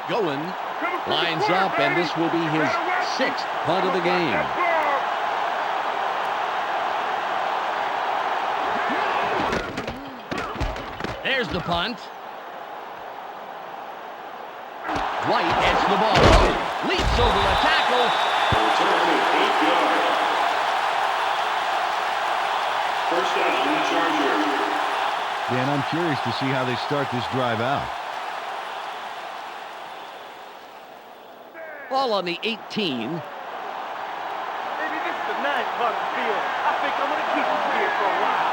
Goen lines up, and this will be his 6th punt of the game. There's the punt. White hits the ball. Leaps over a tackle. Return at 8 yards. First down, Charger. Dan, I'm curious to see how they start this drive out. Ball on the 18. Maybe this is the 9th part of the field. I think I'm going to keep him here for a while.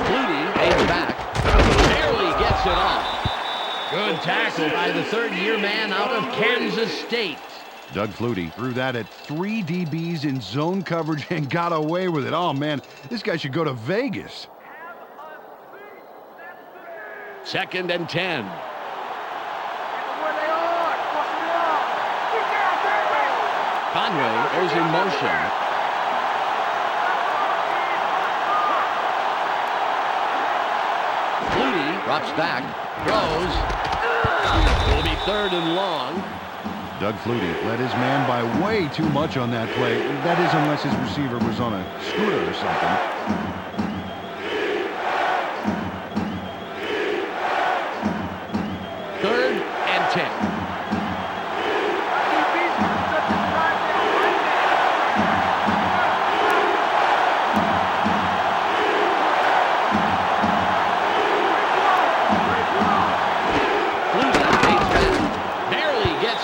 Flutie aims back. Barely gets it off. Good tackle by the 3rd-year man out of Kansas State. Doug Flutie threw that at 3 DBs in zone coverage and got away with it. Oh, man, this guy should go to Vegas. 2nd and 10. Conway goes in motion. Flutie drops back, throws. Will be 3rd and long. Doug Flutie led his man by way too much on that play. That is, unless his receiver was on a scooter or something. Third and 10.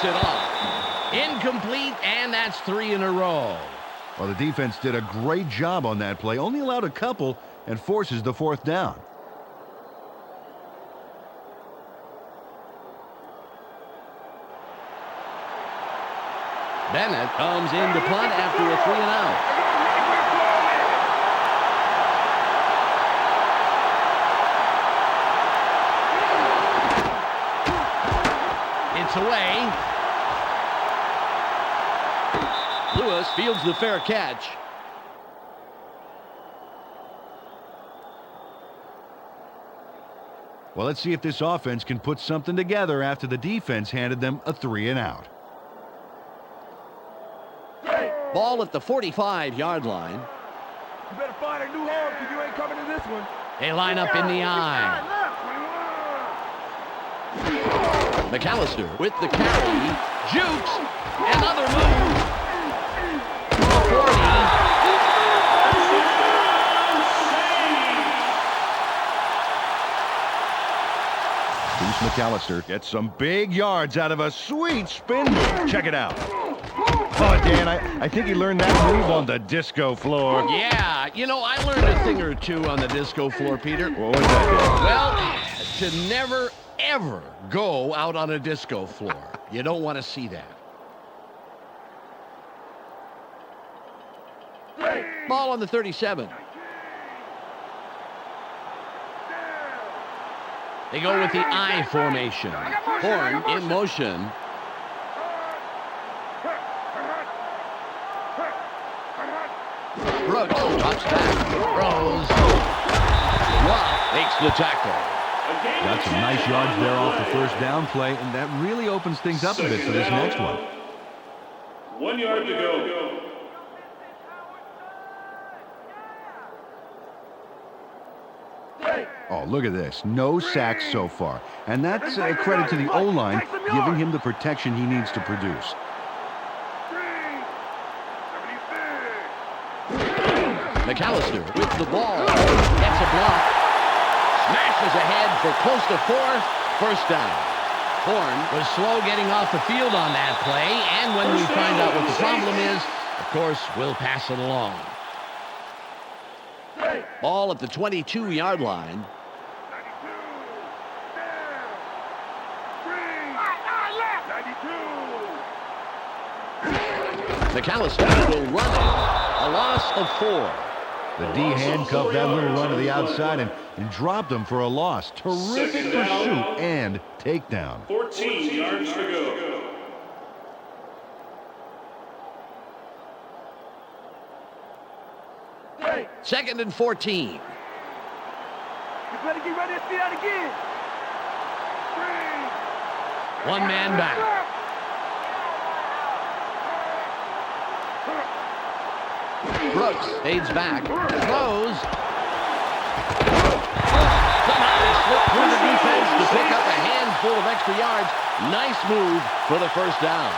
It off. Incomplete, and that's 3 in a row. Well, the defense did a great job on that play. Only allowed a couple and forces the 4th down. Bennett comes in to punt after a 3 and out. It's away. Lewis fields the fair catch. Well, let's see if this offense can put something together after the defense handed them a 3 and out. Ball at the 45-yard line. You better find a new home because you ain't coming to this one. They line up in the eye. McAllister with the carry. Jukes. Another move. 40. Bruce McAllister gets some big yards out of a sweet spin move. Check it out. Oh, Dan, I think he learned that move on the disco floor. Yeah, you know, I learned a thing or two on the disco floor, Peter. What was that, Dan? Well, to never, ever go out on a disco floor. You don't want to see that. Ball on the 37. They go with the I formation. Horn in motion. Brooks drops back, throws. Watt makes the tackle. Got some nice yards there off the first down play, and that really opens things up a bit for this next one. 1 yard to go. Oh, look at this. No sacks so far. And that's a credit to the O-line, giving him the protection he needs to produce. McAllister with the ball. Gets a block. Smashes ahead for close to 4. First down. Horn was slow getting off the field on that play. And when we find out what the problem is, of course, we'll pass it along. Ball at the 22-yard line. McAllister will run it. A loss of 4. The D handcuffed that little run to the outside and dropped him for a loss. Terrific pursuit and takedown. 14 yards to go. Second and 14. You better get ready to see that again. One man back. Brooks fades back, throws. Somehow he slipped through the defense to pick up a handful of extra yards. Nice move for the first down.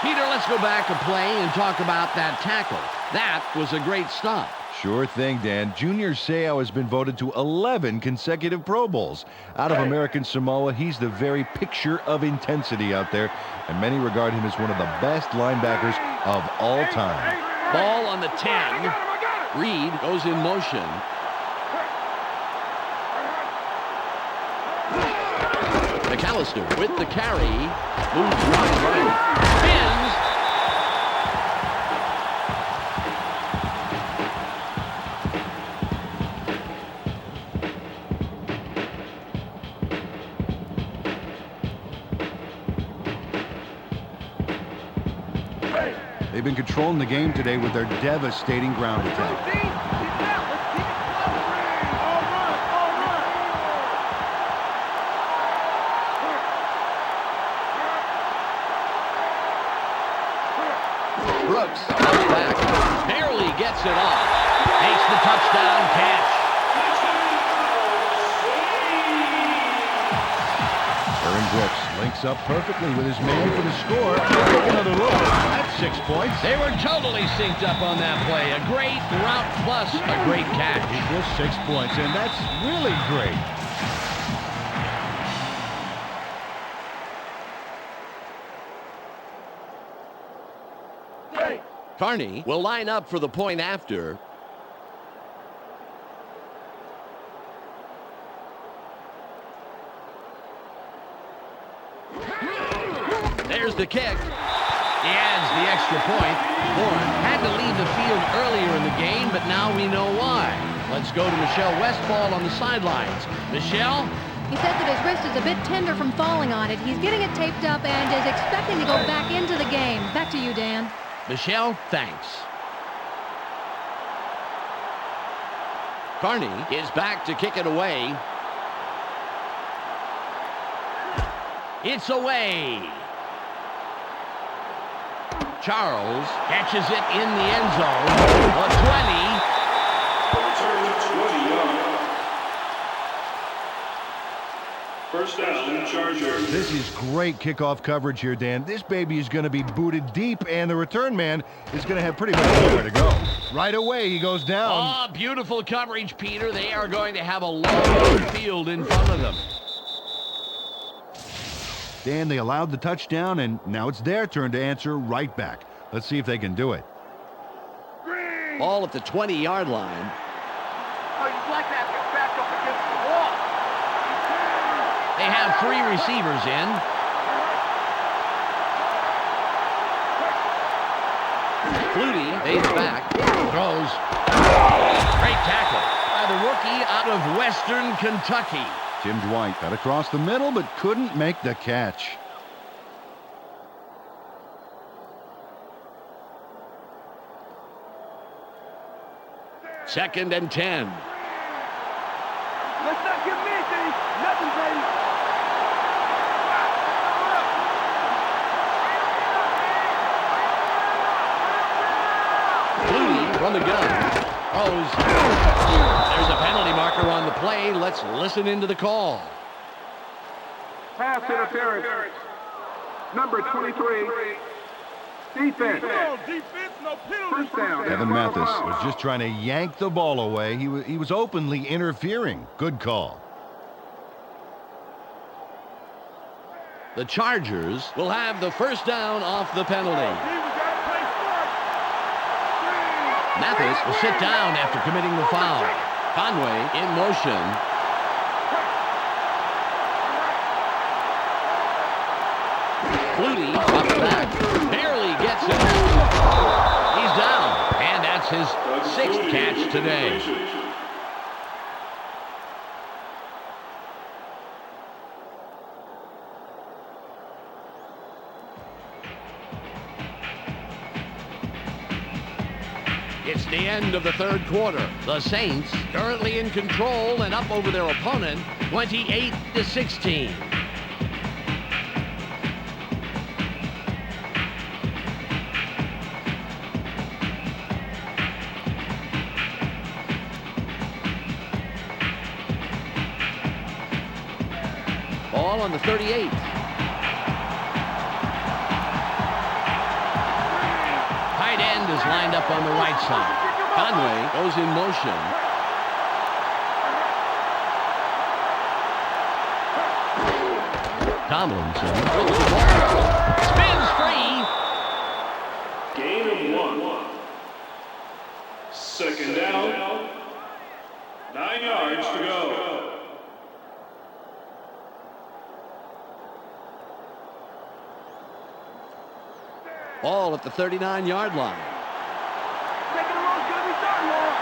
Peter, let's go back to play and talk about that tackle. That was a great stop. Sure thing, Dan. Junior Seau has been voted to 11 consecutive Pro Bowls. Out of American Samoa, he's the very picture of intensity out there, and many regard him as one of the best linebackers of all time. Ball on the 10. Reed goes in motion. McAllister with the carry. Moves right. Spins. They've been controlling the game today with their devastating ground attack. Brooks comes back. Barely gets it off. Makes the touchdown catch. Aaron Brooks links up perfectly with his man for the score. Take another look. That's 6 points. They were totally synced up on that play. A great route plus a great catch. Equals 6 points, and that's really great. Carney will line up for the point after. There's the kick. He adds the extra point. Horn had to leave the field earlier in the game, but now we know why. Let's go to Michelle Westfall on the sidelines. Michelle? He said that his wrist is a bit tender from falling on it. He's getting it taped up and is expecting to go back into the game. Back to you, Dan. Michelle, thanks. Carney is back to kick it away. It's away. Charles catches it in the end zone. The 20. Return 20 yards. First down, Chargers. This is great kickoff coverage here, Dan. This baby is going to be booted deep, and the return man is going to have pretty much nowhere to go. Right away, he goes down. Oh, beautiful coverage, Peter. They are going to have a long field in front of them. Dan, they allowed the touchdown, and now it's their turn to answer right back. Let's see if they can do it. Ball at the 20-yard line. Oh, you'd like to have your back up against the wall. They have 3 receivers in. Flutie fades back, throws. Great tackle by the rookie out of Western Kentucky. Tim Dwight got across the middle but couldn't make the catch. Second and 10. Let's not give me anything. Nothing, baby. Flutie from the gun. Throws. There's a penalty marker on the play. Let's listen into the call. Pass interference. Number 23. Defense. No defense, no penalty. First down. Evan Mathis was just trying to yank the ball away. He was openly interfering. Good call. The Chargers will have the first down off the penalty. Mathis will sit down after committing the foul. Conway in motion. Flutie drops back. Barely gets it. He's down. And that's his sixth catch today. It's the end of the third quarter. The Saints currently in control and up over their opponent, 28-16. Ball on the 38. Tight end is lined up on the right side. Conway goes in motion. Tomlinson throws the ball. Spins free. Gain of 1. Second down. 9 yards to go. Ball at the 39-yard line. Taking the road's gonna be done, Lord.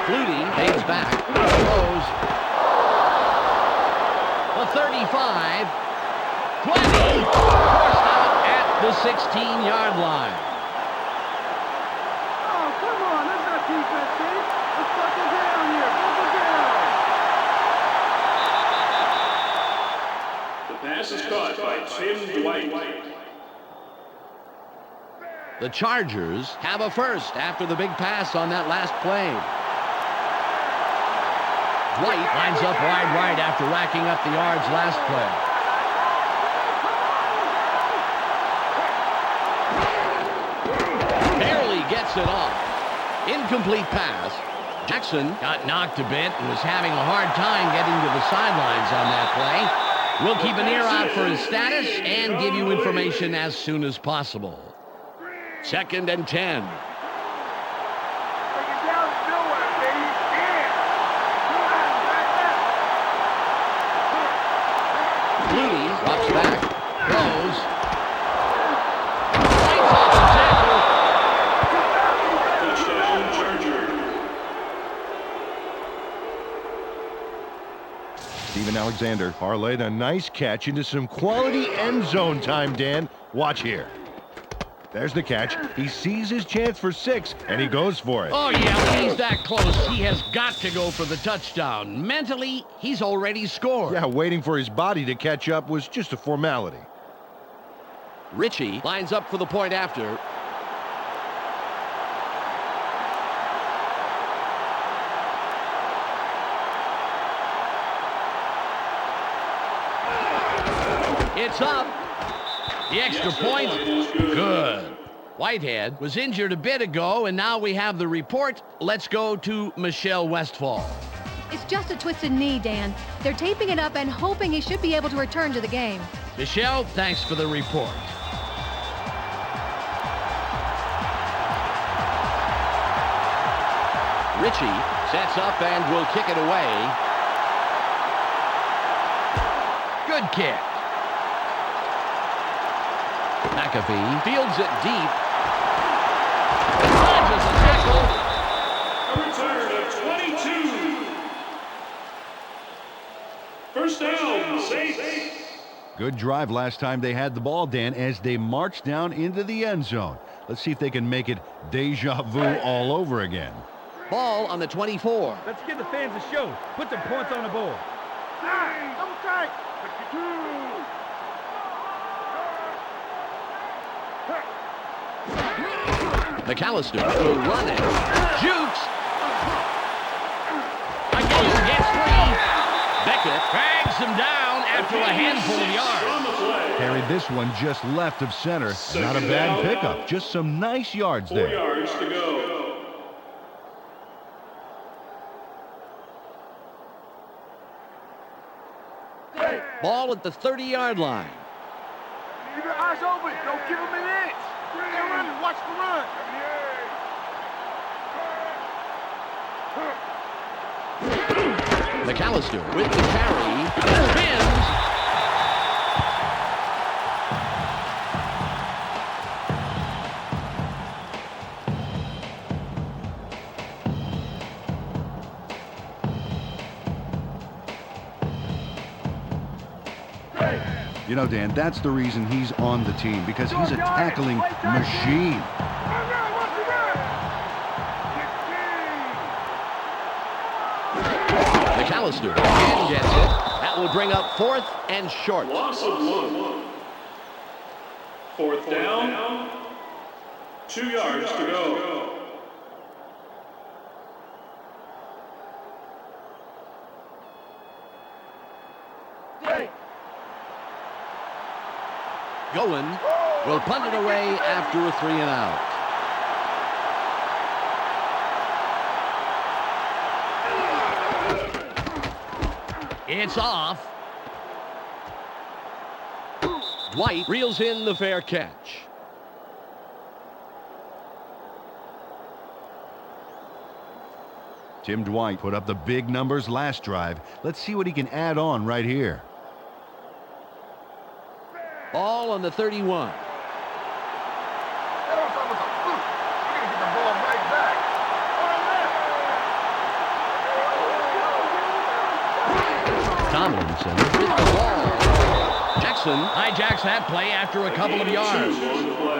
Flutie hangs back. Throws. The 35. 20. Forced out at the 16-yard line. Oh, come on. That's not defense, team. Let's buckle down here. Buckle down. The pass is caught by Tim Dwight. The Chargers have a first after the big pass on that last play. Dwight lines up wide right after racking up the yards last play. Barely gets it off. Incomplete pass. Jackson got knocked a bit and was having a hard time getting to the sidelines on that play. We'll keep an ear out for his status and give you information as soon as possible. Second and 10. Take it down to nowhere, baby. Flutie drops back. Throws. Fights off the tackle. Touchdown, Charger. Steven Alexander parlayed a nice catch into some quality end zone time, Dan. Watch here. There's the catch. He sees his chance for 6, and he goes for it. Oh, yeah, when he's that close, he has got to go for the touchdown. Mentally, he's already scored. Yeah, waiting for his body to catch up was just a formality. Ritchie lines up for the point after. It's up. The extra point, good. Whitehead was injured a bit ago, and now we have the report. Let's go to Michelle Westfall. It's just a twisted knee, Dan. They're taping it up and hoping he should be able to return to the game. Michelle, thanks for the report. Ritchie sets up and will kick it away. Good kick. McAfee fields it deep. Dodges a tackle. A return of 22. First down, Saints. Good drive last time they had the ball, Dan, as they march down into the end zone. Let's see if they can make it deja vu all over again. Ball on the 24. Let's give the fans a show. Put some points on the board. Double tight. McAllister will run it. Jukes. Again gets 3. Beckett drags him down after a handful of yards. Carried this one just left of center. And not a bad pickup. Just some nice yards 4 there. yards to go. Ball at the 30-yard line. Keep your eyes open. Don't give him an inch. They're running. Watch the run. McAllister with the carry. Spins. You know, Dan, that's the reason he's on the team, because he's a tackling machine. McAllister again gets it. That will bring up 4th and short. Loss of 1. 4th down. 2 yards to go. Goen will punt it away after a 3 and out. It's off. Dwight reels in the fair catch. Tim Dwight put up the big numbers last drive. Let's see what he can add on right here. Ball on the 31. Tomlinson with the ball. Jackson hijacks that play after a couple of yards.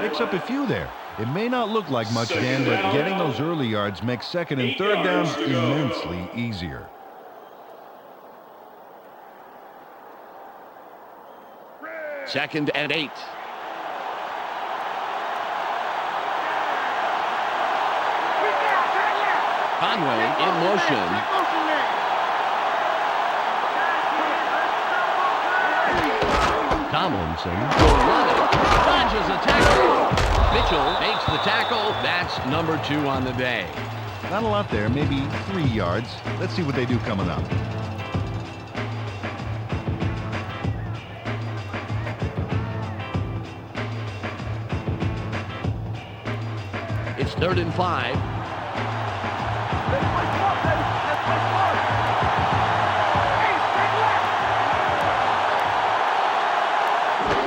Picks up a few there. It may not look like much, Dan, but getting those early yards makes 2nd and 3rd downs immensely easier. Second and 8. Conway in motion. Tomlinson will run it. Dodges a tackle. Mitchell makes the tackle. That's number 2 on the day. Not a lot there, maybe 3 yards. Let's see what they do coming up. It's 3rd and 5.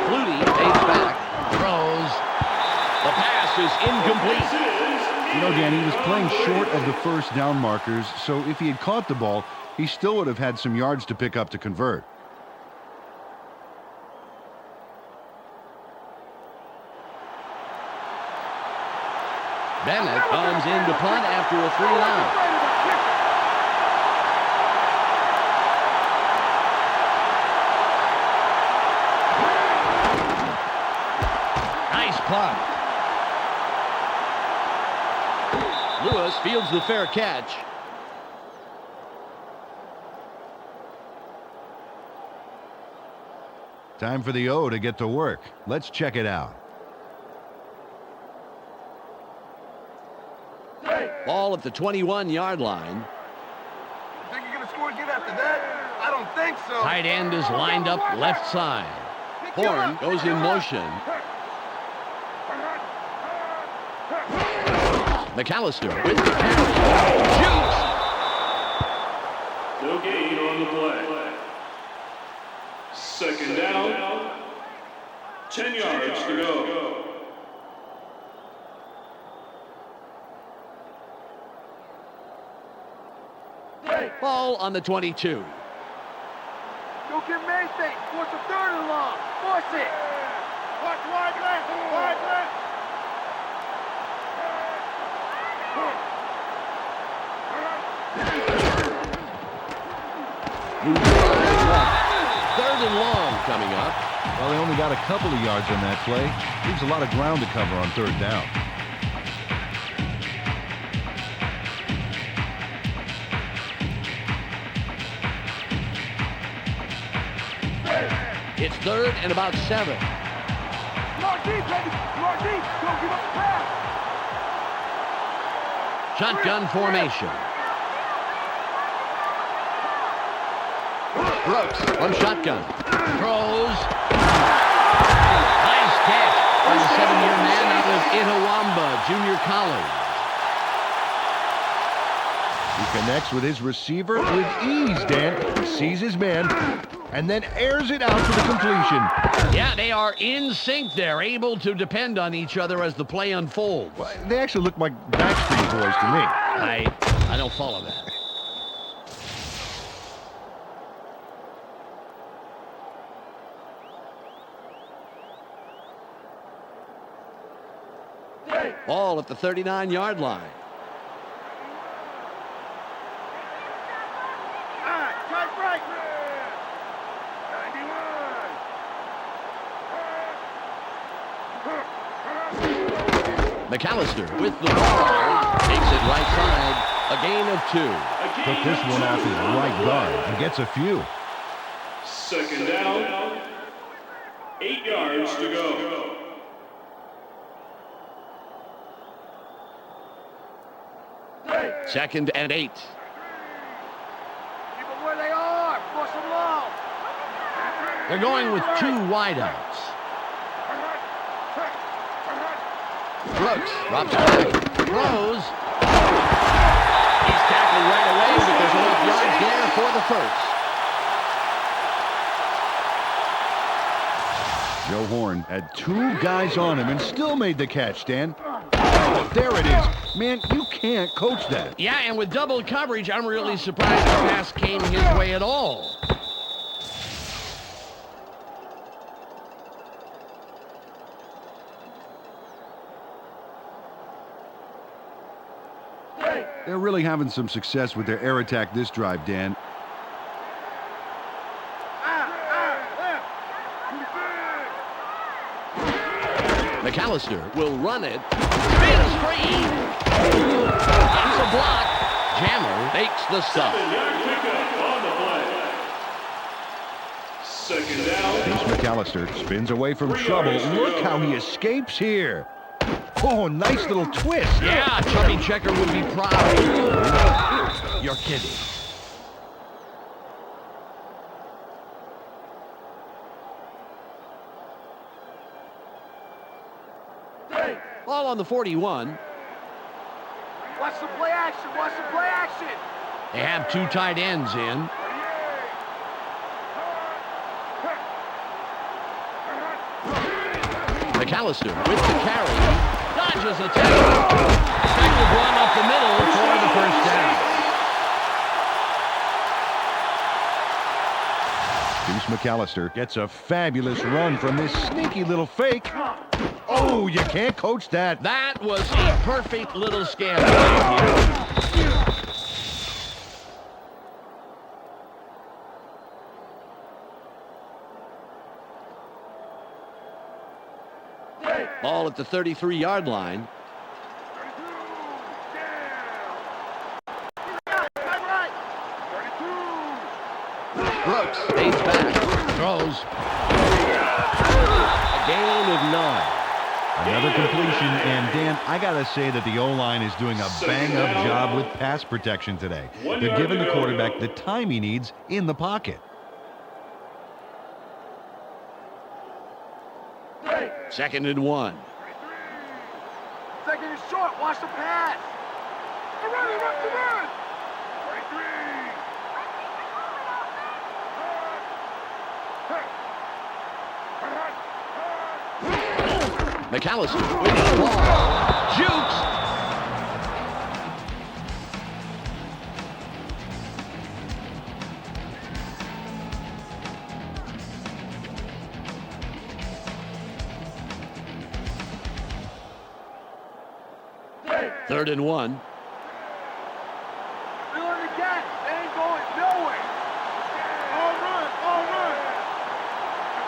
Flutie takes back, throws. The pass is incomplete. You know, Dan, he was playing short of the first down markers, so if he had caught the ball, he still would have had some yards to pick up to convert. Bennett comes in to punt after a 3 and out. Nice punt. Lewis fields the fair catch. Time for the O to get to work. Let's check it out. Ball at the 21-yard line. Think you're gonna score again after that? I don't think so. Tight end is lined up left side. Horn goes in motion. McAllister with the carry. Shoots. No gain on the play. 2nd down. 10 yards to go. Ball on the 22. Don't give him anything. Force a third and long. Force it. Watch wide left. Wide left. Third and long coming up. Well, they only got a couple of yards on that play. Leaves a lot of ground to cover on third down. It's third and about 7. More deep, baby. More deep. Don't give up the pass. Shotgun formation. Brooks from shotgun. Throws. Nice catch by the 7-year man out of Itawamba Junior College. He connects with his receiver with ease, Dan. He sees his man and then airs it out for the completion. Yeah, they are in sync there, able to depend on each other as the play unfolds. Well, they actually look like Backstreet Boys to me. I don't follow that. Ball at the 39-yard line. Tight right. 91. McAllister with the ball. Takes it right side. A gain of 2. Took this one off his right guard and gets a few. Second down. 8 yards to go. Second and 8. Keep them where they are. Force them long. They're going with 2 wideouts. Brooks drops back. Throws. He's tackled right away, but there's enough yards there for the first. Joe Horn had 2 guys on him and still made the catch, Dan. Oh, there it is. Man, you can't coach that. Yeah, and with double coverage, I'm really surprised the pass came his way at all. They're really having some success with their air attack this drive, Dan. McAllister will run it. Spins free. That's a block. Jammer makes the stop. 7-yard pickup on the play. Second down. Ace McAllister spins away from trouble. Look how he escapes here. Oh, nice little twist. Yeah, Chubby Checker would be proud. You're kidding. Ball on the 41. Watch the play action. Watch the play action. They have 2 tight ends in. McAllister with the carry. Dodges a tackle. Effective run up the middle for the first down. Deuce McAllister gets a fabulous run from this sneaky little fake. Oh, you can't coach that. That was a perfect little scam right here. Ball at the 33-yard line. Brooks stays back. Throws. A gain of 9. Another completion, and Dan, I gotta say that the O-line is doing a bang-up job with pass protection today. They're giving the quarterback the time he needs in the pocket. Second and 1. Second and short. Watch the pass. Run, run, run. 23. McAllister with the ball. Jukes. Third and 1. Filling the gap. They ain't going nowhere. All run, all run.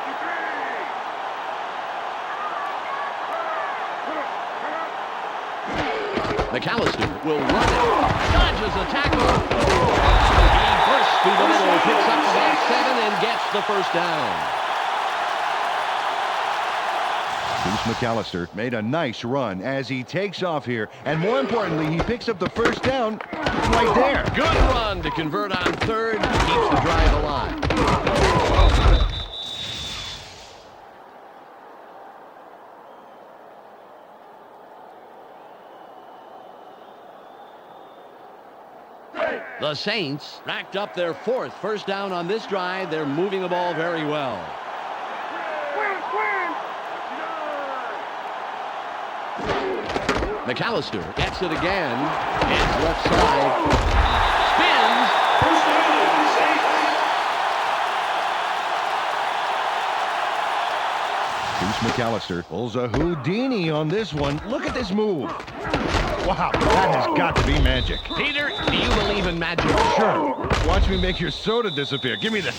53. McAllister will run it. Dodges a tackle. He bursts through the middle, picks up about 7 and gets the first down. Bruce McAllister made a nice run as he takes off here, and more importantly, he picks up the first down right there. Good run to convert on third. Keeps the drive alive. The Saints racked up their 4th first down on this drive. They're moving the ball very well. McAllister gets it again. It's left side. Spins. First down, Saints. Bruce McAllister pulls a Houdini on this one. Look at this move. Wow, that has got to be magic. Peter, do you believe in magic? Sure. Watch me make your soda disappear. Give me that.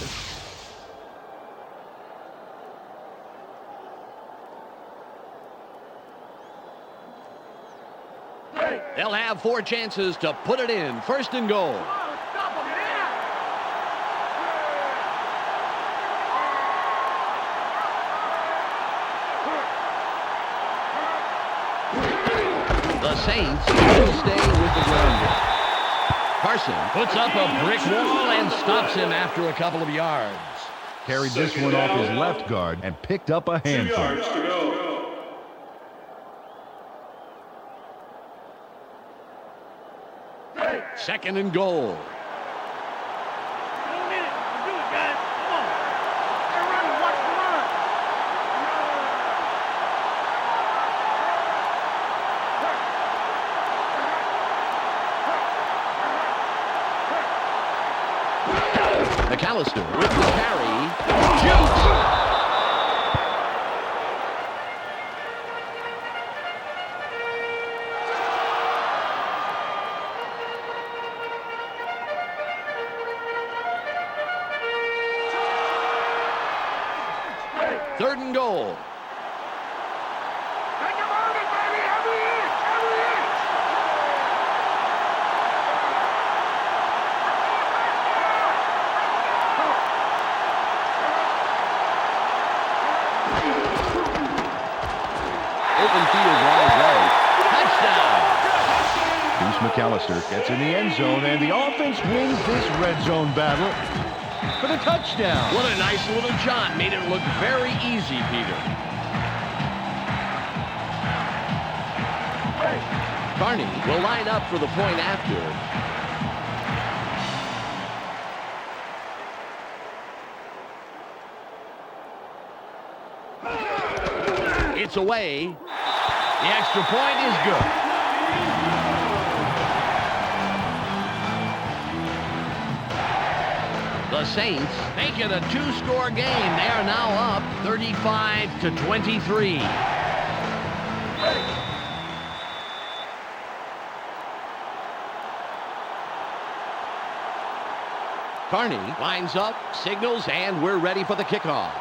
They'll have 4 chances to put it in. First and goal. Stop him, man. The Saints will stay with the ground game. Carson puts up a brick wall and stops him after a couple of yards. Carried this one off his left guard and picked up a 2 handful. yards to go. Second and goal. 1 minute. Let's do it, guys. Come on. They're running. Watch the run. McAllister with the carry. Shoots. Third and goal. Take him on it, baby. Every inch. Every inch. Open field wide right. Touchdown. Bruce McAllister gets in the end zone, and the offense wins this red zone battle for the touchdown. What a nice little jaunt. Made it look very easy, Peter. Carney will line up for the point after. It's away. The extra point is good. The Saints make it a 2-score game. They are now up 35-23. Carney lines up, signals, and we're ready for the kickoff.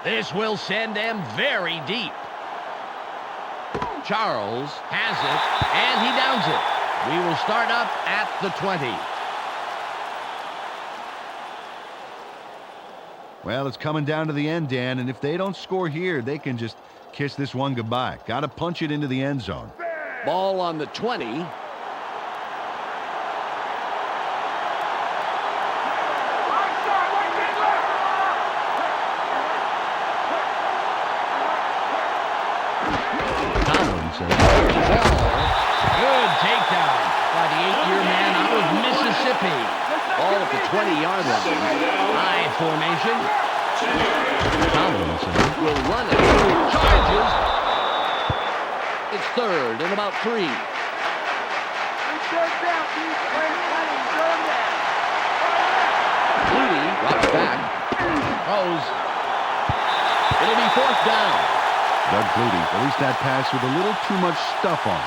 This will send them very deep. Charles has it, and he downs it. We will start up at the 20. Well, it's coming down to the end, Dan, and if they don't score here, they can just kiss this one goodbye. Got to punch it into the end zone. Ball on the 20. Good takedown by the 8-year man out of Mississippi. Ball at the 20-yard line. High formation. Tomlinson will run it through third and about 3. Third down, please. Third down. Flutie drops back. Throws. It'll be 4th down. Doug Flutie released that pass with a little too much stuff on it.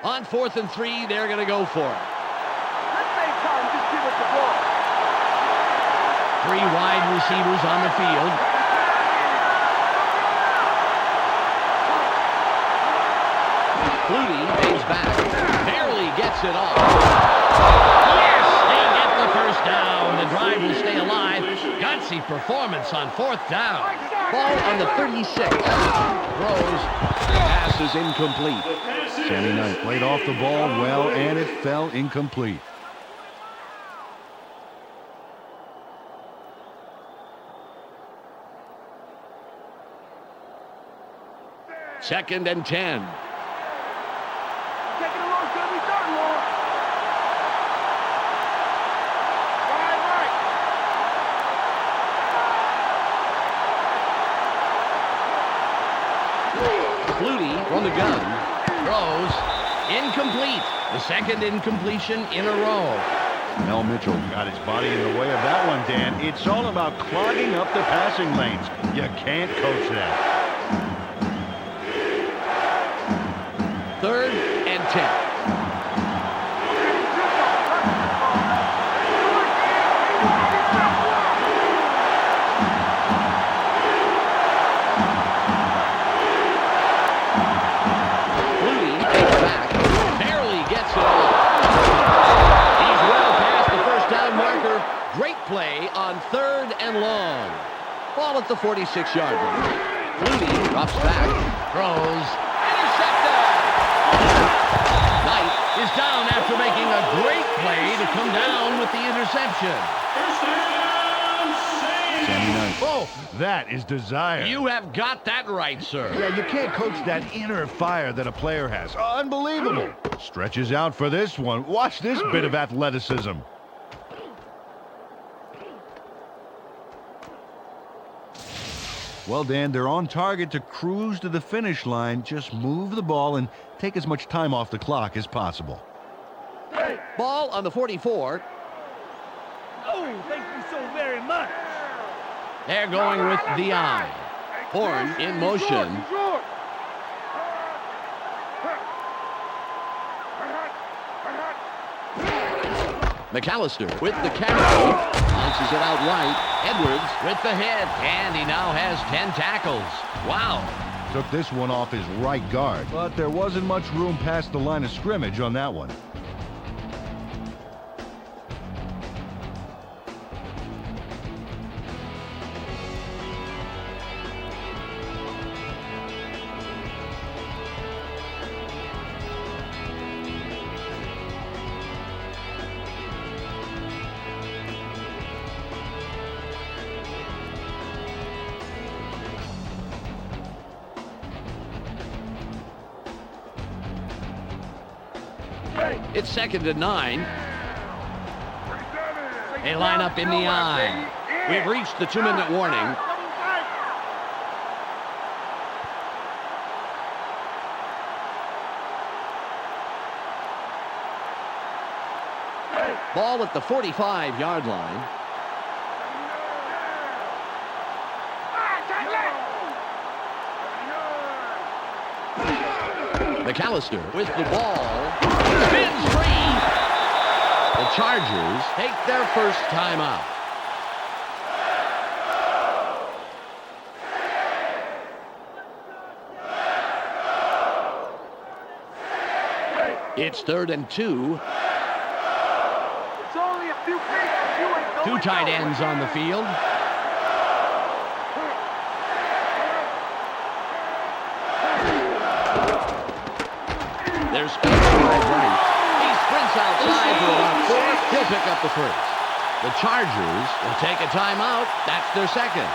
On 4th and 3, they're going to go for it. Let's make time. Just give us the ball. 3 wide receivers on the field. Flutie pays back. Barely gets it off. Yes! They get the first down. The drive will stay alive. Gutsy performance on 4th down. Ball on the 36. Throws. Pass is incomplete. Sammy Knight played off the ball well, and it fell incomplete. Second and 10. Taking a long, it's gonna be third and long. Right. Flutie from the gun. Throws. Incomplete. The second incompletion in a row. Mel Mitchell got his body in the way of that one, Dan. It's all about clogging up the passing lanes. You can't coach that. 3rd and 10. Flutie takes back. Barely gets it off. He's well past the first down marker. Great play on 3rd and long. Ball at the 46-yard line. Flutie drops back. Throws. Knight is down after making a great play to come down with the interception. First down, Saints. Sammy Knight. Oh, That is desire. you have got that right, sir. Yeah, you can't coach that inner fire that a player has. Unbelievable. Stretches out for this one. Watch this bit of athleticism. Well, Dan, they're on target to cruise to the finish line. Just move the ball and take as much time off the clock as possible. Ball on the 44. Oh, thank you so very much. They're going with the eye. Horn in motion. McAllister with the carry. Bounces it out right. Edwards with the hit. And he now has 10 tackles. Wow. Took this one off his right guard, but there wasn't much room past the line of scrimmage on that one. It's 2nd and 9. They line up in the eye. We've reached the 2-minute warning. Ball at the 45-yard line. McAllister with the ball. Spins free. The Chargers take their first timeout. It's 3rd and 2. It's only a few paces. You ain't going 2 tight ends on the field. There's space wide right. He sprints outside for about 4. He'll pick up the first. The Chargers will take a timeout. That's their second.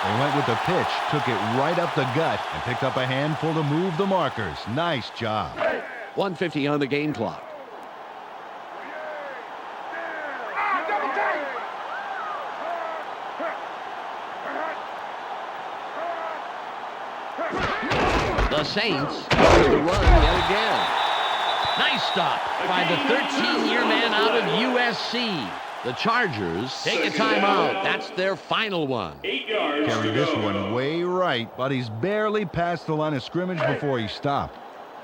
They went with the pitch, took it right up the gut, and picked up a handful to move the markers. Nice job. 1:50 on the game clock. The Saints with the run yet again. Nice stop by the 13-year man out of USC. The Chargers take a timeout. That's their final one. 8 yards. Carried this one way right, but he's barely past the line of scrimmage before he stopped.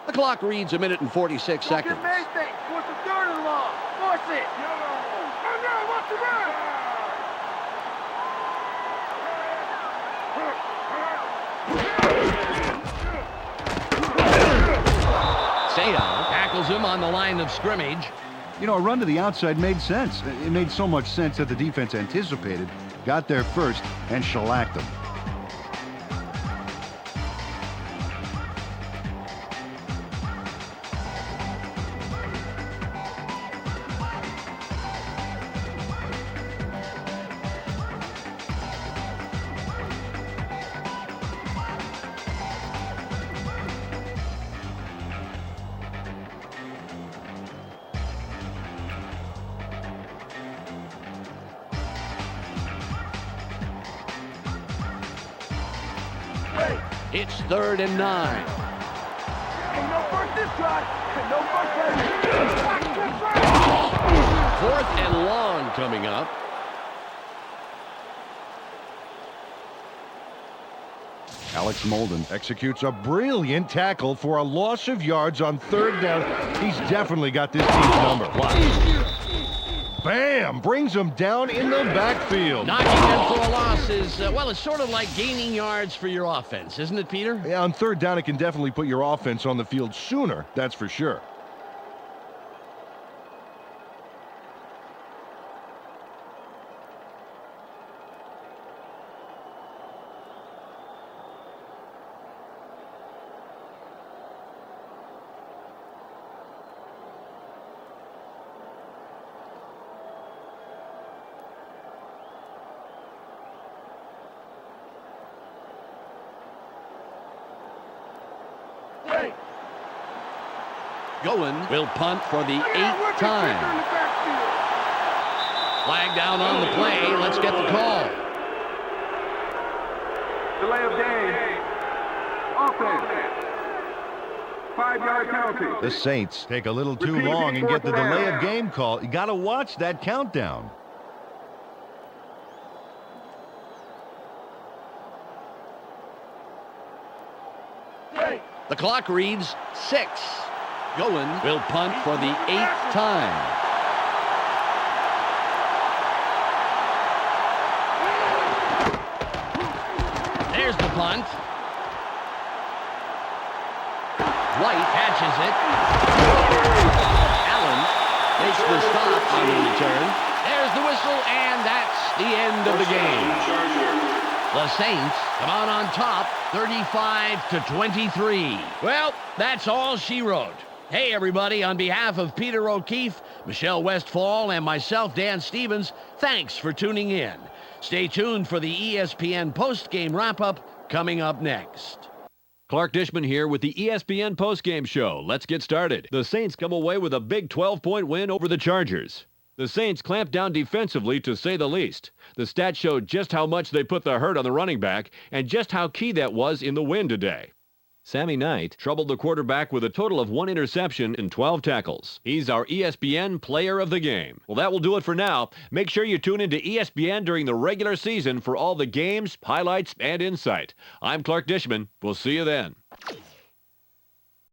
The clock reads 1 minute and 46 seconds. Don't get Mason. Force a third and long. Force it. And now, watch the run. Sayal tackles him on the line of scrimmage. You know, a run to the outside made sense. It made so much sense that the defense anticipated, got there first, and shellacked them. It's 3rd and 9. Ain't no first this drive. No first. 4th and long coming up. Alex Molden executes a brilliant tackle for a loss of yards on 3rd down. He's definitely got this team's number. Bam! Brings him down in the backfield. Knocking them for a loss is, well, it's sort of like gaining yards for your offense, isn't it, Peter? Yeah, on 3rd down, it can definitely put your offense on the field sooner, that's for sure. Goen will punt for the 8th time. Flag down on the play. Let's get the call. Delay of game. Offense. 5-yard penalty. The Saints take a little too long and get the delay of game call. You got to watch that countdown. The clock reads 6. Goen will punt for the 8th time. There's the punt. White catches it. Allen makes the stop on the return. There's the whistle, and that's the end of the game. The Saints come out on top, 35-23. Well, that's all she wrote. Hey, everybody, on behalf of Peter O'Keefe, Michelle Westfall, and myself, Dan Stevens, thanks for tuning in. Stay tuned for the ESPN postgame wrap-up coming up next. Clark Dishman here with the ESPN postgame show. Let's get started. The Saints come away with a big 12-point win over the Chargers. The Saints clamped down defensively, to say the least. The stats showed just how much they put the hurt on the running back and just how key that was in the win today. Sammy Knight troubled the quarterback with a total of 1 interception and 12 tackles. He's our ESPN player of the game. Well, that will do it for now. Make sure you tune into ESPN during the regular season for all the games, highlights, and insight. I'm Clark Dishman. We'll see you then.